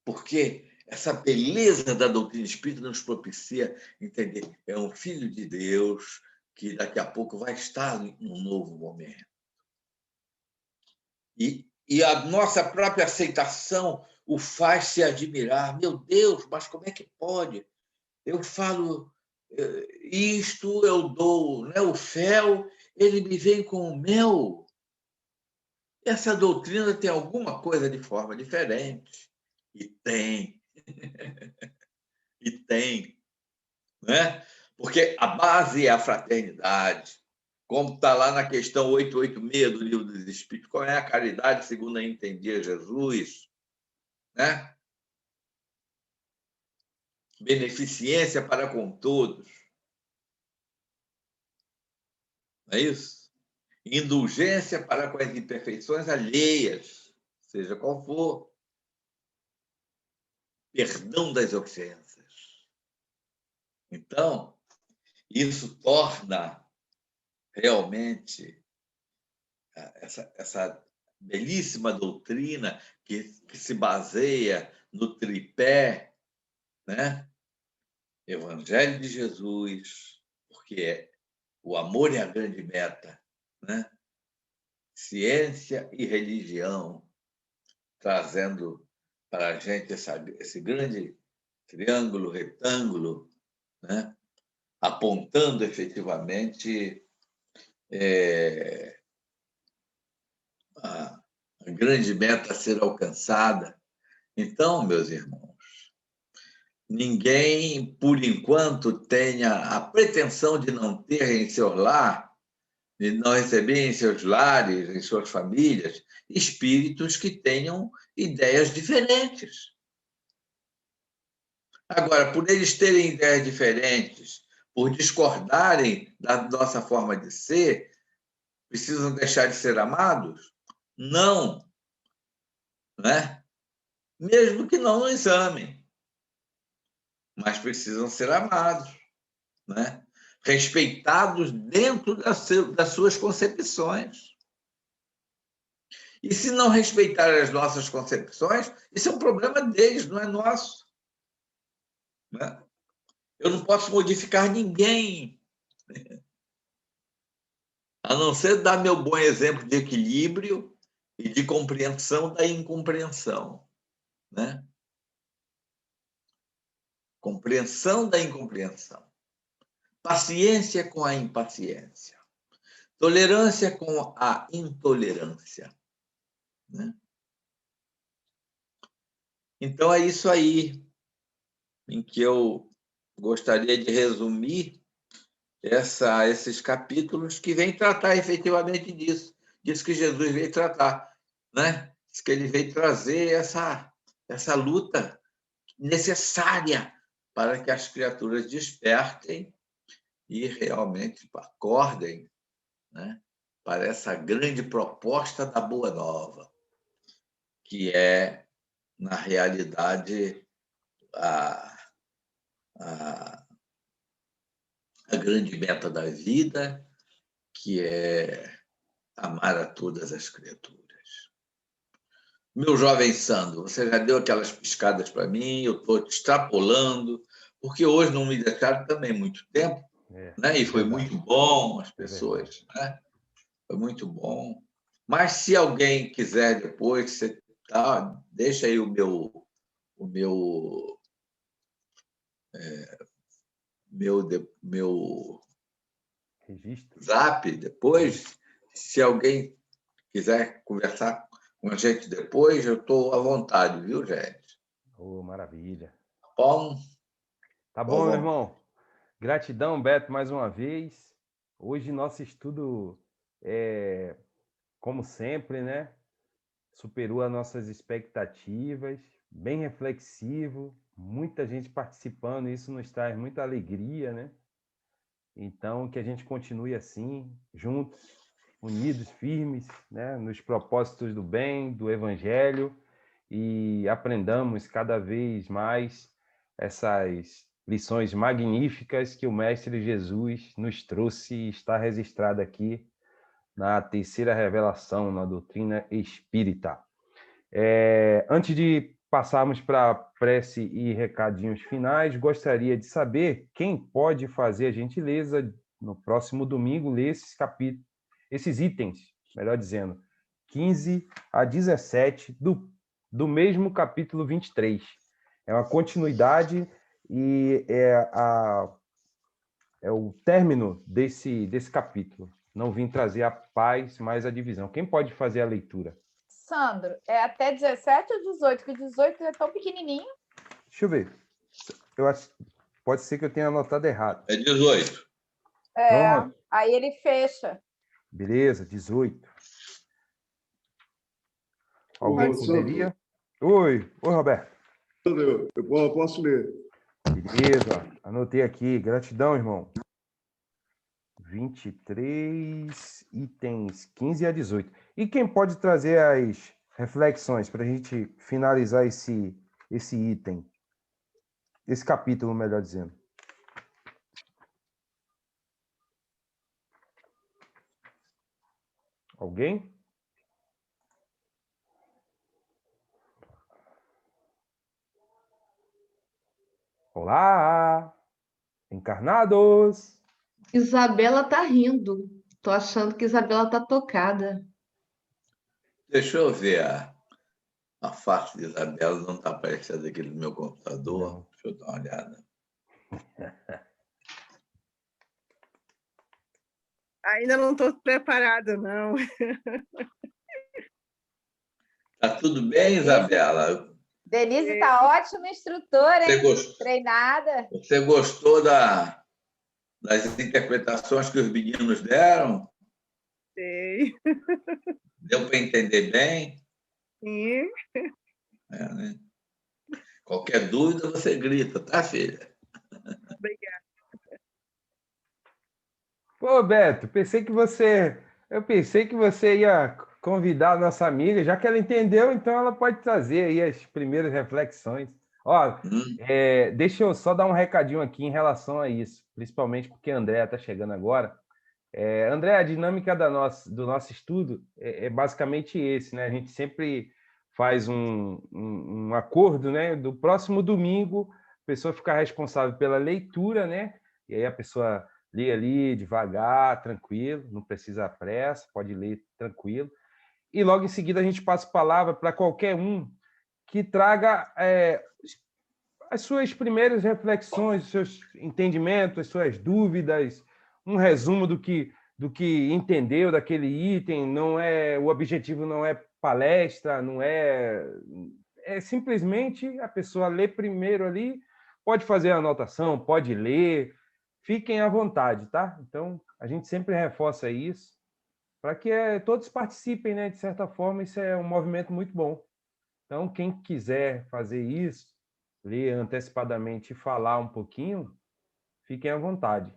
porque essa beleza da doutrina espírita nos propicia entender. É um filho de Deus que daqui a pouco vai estar em um novo momento. E a nossa própria aceitação o faz se admirar. Meu Deus, mas como é que pode? Eu falo isto, eu dou, né, o fel, ele me vem com o mel. Essa doutrina tem alguma coisa de forma diferente. E tem. E tem. Né? Porque a base é a fraternidade. Como está lá na questão 886 do Livro dos Espíritos, qual é a caridade segundo entendia Jesus? Né? Beneficência para com todos. Não é isso? Indulgência para com as imperfeições alheias, seja qual for. Perdão das ofensas. Então, isso torna realmente essa belíssima doutrina que se baseia no tripé, né? Evangelho de Jesus, porque o amor é a grande meta, né? Ciência e religião, trazendo para a gente esse grande triângulo, retângulo, né? Apontando efetivamente a grande meta a ser alcançada. Então, meus irmãos, ninguém, por enquanto, tenha a pretensão de não ter em seu lar, de não receber em seus lares, em suas famílias, espíritos que tenham ideias diferentes. Agora, por eles terem ideias diferentes, por discordarem da nossa forma de ser, precisam deixar de ser amados? Não. Né? Mesmo que não nos amem. Mas precisam ser amados. Né? Respeitados dentro das suas concepções. E se não respeitar as nossas concepções, isso é um problema deles, não é nosso. Né? Eu não posso modificar ninguém, a não ser dar meu bom exemplo de equilíbrio e de compreensão da incompreensão. Né? Compreensão da incompreensão. Paciência com a impaciência. Tolerância com a intolerância. Né? Então, é isso aí em que eu gostaria de resumir esses capítulos que vêm tratar efetivamente disso que Jesus veio tratar. Né? Diz que ele veio trazer essa luta necessária para que as criaturas despertem e realmente acordem, né, para essa grande proposta da Boa Nova, que é, na realidade, a grande meta da vida, que é amar a todas as criaturas. Meu jovem Sandro, você já deu aquelas piscadas para mim, eu estou extrapolando, porque hoje não me deixaram também muito tempo, né? E foi muito bom as pessoas, né? Foi muito bom. Mas se alguém quiser depois, você deixa aí o meu registro. Zap depois. Se alguém quiser conversar com a gente depois, eu estou à vontade, viu, gente? Oh, maravilha. Tá bom? Tá bom, meu irmão. Gratidão, Beto, mais uma vez. Hoje nosso estudo, como sempre, né? Superou as nossas expectativas, bem reflexivo, muita gente participando, isso nos traz muita alegria, né? Então, que a gente continue assim, juntos, unidos, firmes, né? Nos propósitos do bem, do Evangelho, e aprendamos cada vez mais essas lições magníficas que o Mestre Jesus nos trouxe e está registrado aqui na terceira revelação, na doutrina espírita. Antes de passarmos para a prece e recadinhos finais, gostaria de saber quem pode fazer a gentileza, no próximo domingo, ler esses itens, melhor dizendo, 15 a 17 do mesmo capítulo 23. É uma continuidade e é o término desse capítulo. Não vim trazer a paz, mas a divisão. Quem pode fazer a leitura? Sandro, é até 17 ou 18? Que 18 é tão pequenininho. Deixa eu ver. Pode ser que eu tenha anotado errado. É 18. Pronto. Aí ele fecha. Beleza, 18. Alguém poderia? Oi, Roberto. Eu posso ler. Beleza, anotei aqui. Gratidão, irmão. 23, itens 15 a 18. E quem pode trazer as reflexões para a gente finalizar esse item? Esse capítulo, melhor dizendo. Alguém? Olá, encarnados! Isabela tá rindo. Tô achando que Isabela tá tocada. Deixa eu ver a face de Isabela, não está aparecendo aqui no meu computador. Não. Deixa eu dar uma olhada. Ainda não estou preparada, não. Tá tudo bem, Isabela? Denise está ótima instrutora, hein? Treinada. Você gostou das interpretações que os meninos deram? Sei. Deu para entender bem? Sim. Né? Qualquer dúvida, você grita, tá, filha? Obrigada. Pô, Beto, eu pensei que você ia convidar a nossa amiga, já que ela entendeu, então ela pode trazer aí as primeiras reflexões. Ó, deixa eu só dar um recadinho aqui em relação a isso, principalmente porque a Andréa está chegando agora. André, a dinâmica do nosso estudo é basicamente esse, né? A gente sempre faz um acordo, né? Do próximo domingo, a pessoa fica responsável pela leitura, né? E aí a pessoa lê ali devagar, tranquilo, não precisa pressa, pode ler tranquilo. E logo em seguida a gente passa a palavra para qualquer um que traga as suas primeiras reflexões, os seus entendimentos, as suas dúvidas, um resumo do que entendeu daquele item. O objetivo não é palestra, não é simplesmente a pessoa lê primeiro ali, pode fazer a anotação, pode ler, fiquem à vontade, tá? Então, a gente sempre reforça isso para que todos participem, né? De certa forma, isso é um movimento muito bom. Então, quem quiser fazer isso, ler antecipadamente e falar um pouquinho, fiquem à vontade.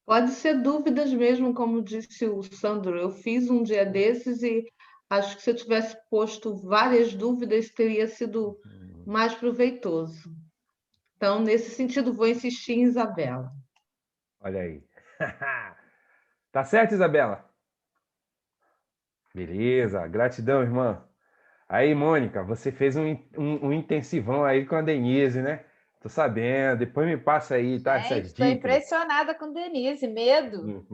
Pode ser dúvidas mesmo, como disse o Sandro. Eu fiz um dia desses e acho que se eu tivesse posto várias dúvidas, teria sido mais proveitoso. Então, nesse sentido, vou insistir em Isabela. Olha aí. Tá certo, Isabela? Beleza, gratidão, irmã. Aí, Mônica, você fez um intensivão aí com a Denise, né? Tô sabendo. Depois me passa aí, tá? Essas Estou dicas. impressionada com Denise, medo.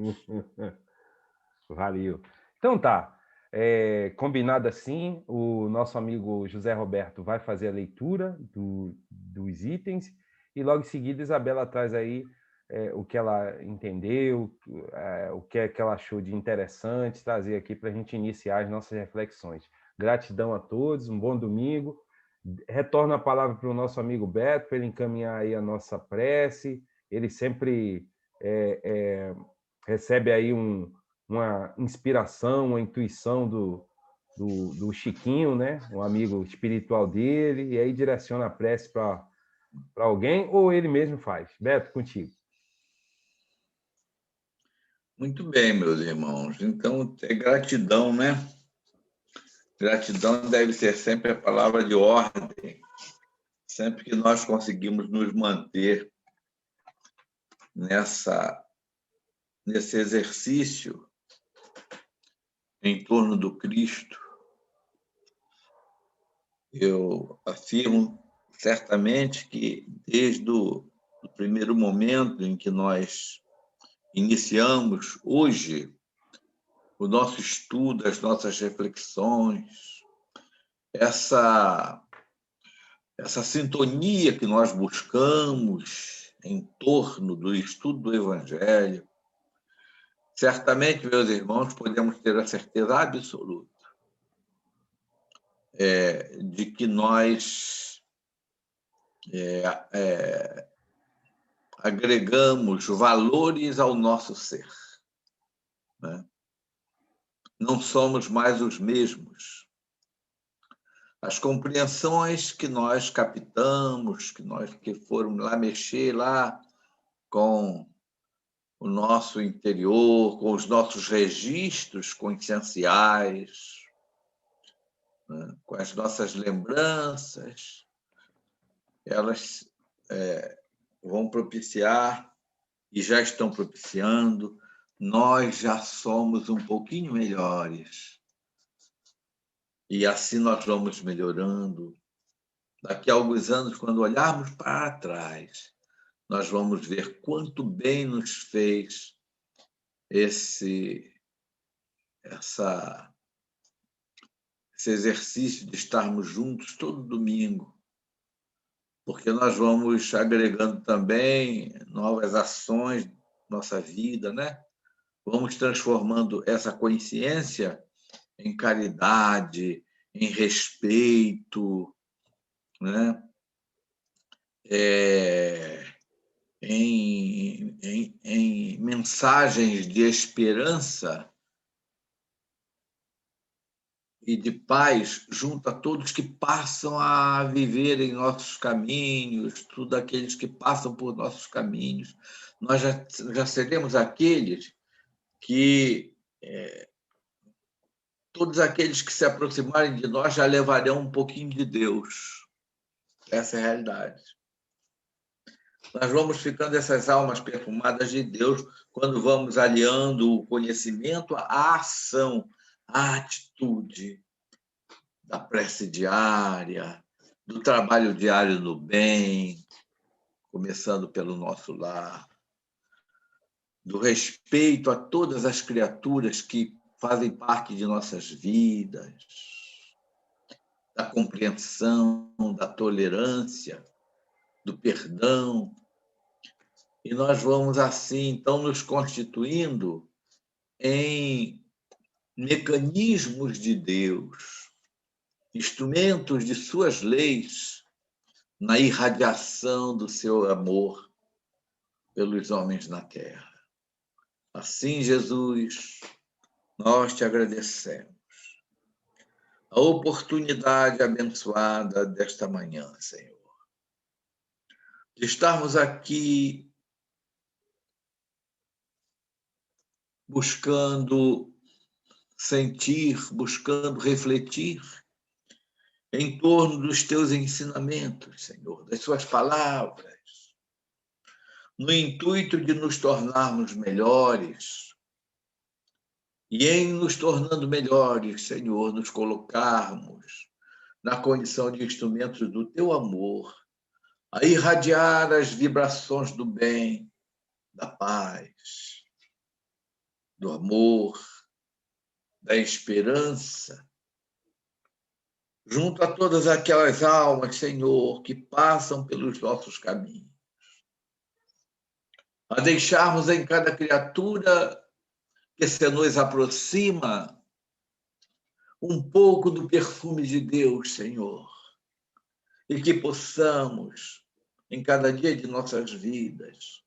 Valeu. Então tá. Combinado assim, o nosso amigo José Roberto vai fazer a leitura dos itens e logo em seguida Isabela traz aí o que ela entendeu, o que ela achou de interessante, trazer aqui para a gente iniciar as nossas reflexões. Gratidão a todos, um bom domingo. Retorno a palavra para o nosso amigo Beto, para ele encaminhar aí a nossa prece. Ele sempre recebe aí uma inspiração, uma intuição do Chiquinho, né? Um amigo espiritual dele, e aí direciona a prece para alguém ou ele mesmo faz. Beto, contigo. Muito bem, meus irmãos. Então, é gratidão, né? Gratidão deve ser sempre a palavra de ordem. Sempre que nós conseguimos nos manter nesse exercício em torno do Cristo, eu afirmo certamente que desde o primeiro momento em que nós iniciamos hoje o nosso estudo, as nossas reflexões, essa sintonia que nós buscamos em torno do estudo do Evangelho, certamente, meus irmãos, podemos ter a certeza absoluta de que nós agregamos valores ao nosso ser, né? Não somos mais os mesmos. As compreensões que nós captamos, que foram lá mexer lá com o nosso interior, com os nossos registros conscienciais, né? Com as nossas lembranças, elas vão propiciar, e já estão propiciando, nós já somos um pouquinho melhores. E assim nós vamos melhorando. Daqui a alguns anos, quando olharmos para trás, nós vamos ver quanto bem nos fez esse exercício de estarmos juntos todo domingo, porque nós vamos agregando também novas ações na nossa vida, né? Vamos transformando essa consciência em caridade, em respeito, né? Em mensagens de esperança e de paz junto a todos que passam a viver em nossos caminhos, todos aqueles que passam por nossos caminhos. Nós já seremos aqueles que todos aqueles que se aproximarem de nós já levarão um pouquinho de Deus. Essa é a realidade. Nós vamos ficando essas almas perfumadas de Deus quando vamos aliando o conhecimento à ação, à atitude da prece diária, do trabalho diário no bem, começando pelo nosso lar, do respeito a todas as criaturas que fazem parte de nossas vidas, da compreensão, da tolerância, do perdão. E nós vamos, assim, então, nos constituindo em mecanismos de Deus, instrumentos de suas leis na irradiação do seu amor pelos homens na terra. Assim, Jesus, nós te agradecemos a oportunidade abençoada desta manhã, Senhor, de estarmos aqui buscando sentir, buscando refletir em torno dos teus ensinamentos, Senhor, das suas palavras, no intuito de nos tornarmos melhores. E em nos tornando melhores, Senhor, nos colocarmos na condição de instrumentos do teu amor, a irradiar as vibrações do bem, da paz, do amor, da esperança, junto a todas aquelas almas, Senhor, que passam pelos nossos caminhos. A deixarmos em cada criatura que se nos aproxima um pouco do perfume de Deus, Senhor, e que possamos, em cada dia de nossas vidas,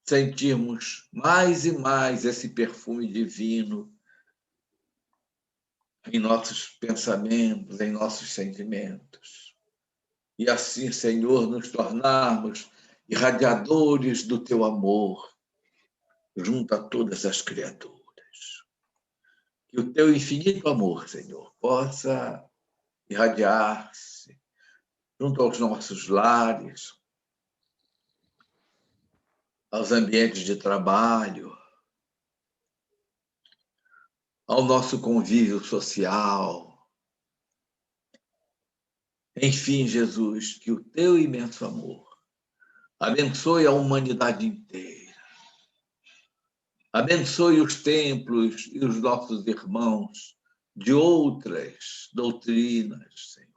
sentirmos mais e mais esse perfume divino em nossos pensamentos, em nossos sentimentos. E assim, Senhor, nos tornarmos irradiadores do teu amor junto a todas as criaturas. Que o teu infinito amor, Senhor, possa irradiar-se junto aos nossos lares, aos ambientes de trabalho, ao nosso convívio social. Enfim, Jesus, que o teu imenso amor abençoe a humanidade inteira. Abençoe os templos e os nossos irmãos de outras doutrinas, Senhor.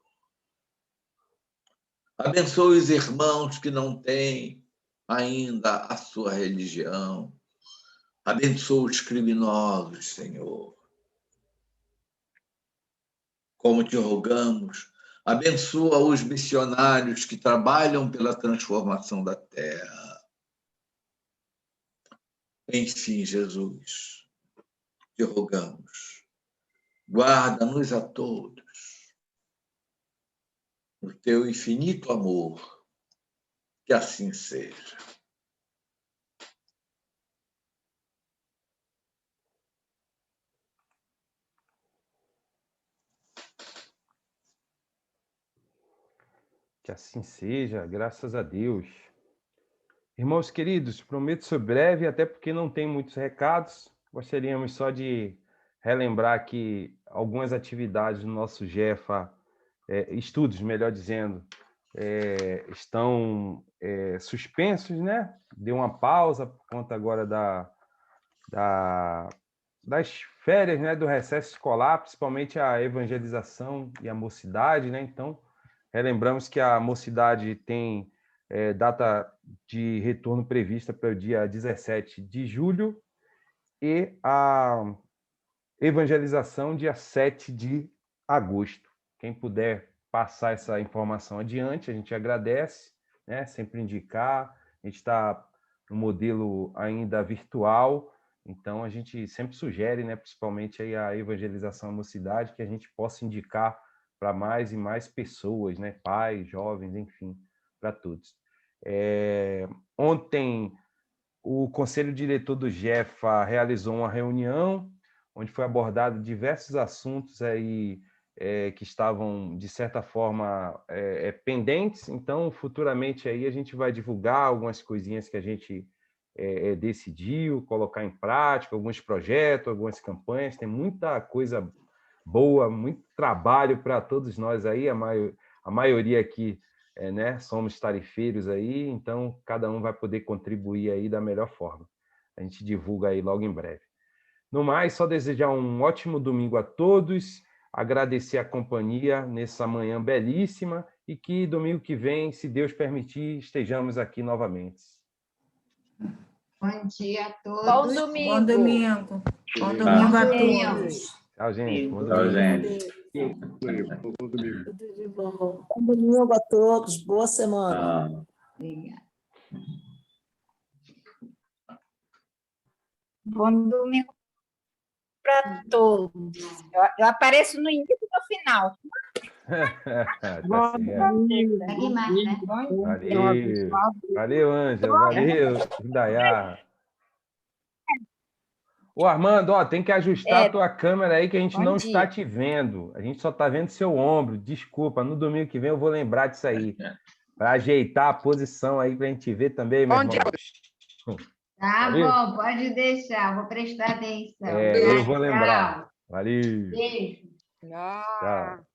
Abençoe os irmãos que não têm ainda a sua religião. Abençoe os criminosos, Senhor. Como te rogamos, abençoa os missionários que trabalham pela transformação da terra. Enfim, Jesus, te rogamos, guarda-nos a todos no teu infinito amor, que assim seja. Que assim seja, graças a Deus. Irmãos queridos, prometo ser breve, até porque não tem muitos recados. Gostaríamos só de relembrar aqui algumas atividades do nosso GEFA, estudos, melhor dizendo, estão suspensos, né? Deu uma pausa por conta agora das férias, né? Do recesso escolar, principalmente a evangelização e a mocidade, né? Então, relembramos que a mocidade tem data de retorno prevista para o dia 17 de julho e a evangelização dia 7 de agosto. Quem puder passar essa informação adiante, a gente agradece, né? Sempre indicar. A gente está no modelo ainda virtual, então a gente sempre sugere, né? Principalmente aí a evangelização à mocidade, que a gente possa indicar para mais e mais pessoas, né? Pais, jovens, enfim, para todos. Ontem, o Conselho Diretor do GEFA realizou uma reunião onde foi abordado diversos assuntos aí, que estavam, de certa forma, pendentes. Então, futuramente, aí a gente vai divulgar algumas coisinhas que a gente decidiu colocar em prática, alguns projetos, algumas campanhas. Tem muita coisa boa, muito trabalho para todos nós aí. A maioria aqui né, somos tarifeiros aí, então cada um vai poder contribuir aí da melhor forma. A gente divulga aí logo em breve. No mais, só desejar um ótimo domingo a todos, agradecer a companhia nessa manhã belíssima e que domingo que vem, se Deus permitir, estejamos aqui novamente. Bom dia a todos. Bom domingo. Bom domingo. Bom domingo a todos. Tchau, gente. Tchau, gente. Bom domingo. Tudo de bom. Bom domingo a todos. Boa semana. Obrigada. Bom domingo para todos. Eu apareço no início e no final. Tá certo. Segue mais, né? Valeu. Valeu, Ângela. Valeu, Indaiá. Ô, Armando, ó, tem que ajustar a tua câmera aí que a gente não está te vendo. A gente só está vendo seu ombro. Desculpa, no domingo que vem eu vou lembrar disso aí. Para ajeitar a posição aí para a gente ver também, meu irmão. Tá Valeu. bom, pode deixar, vou prestar atenção. Eu vou lembrar. Valeu. Beijo. Tchau.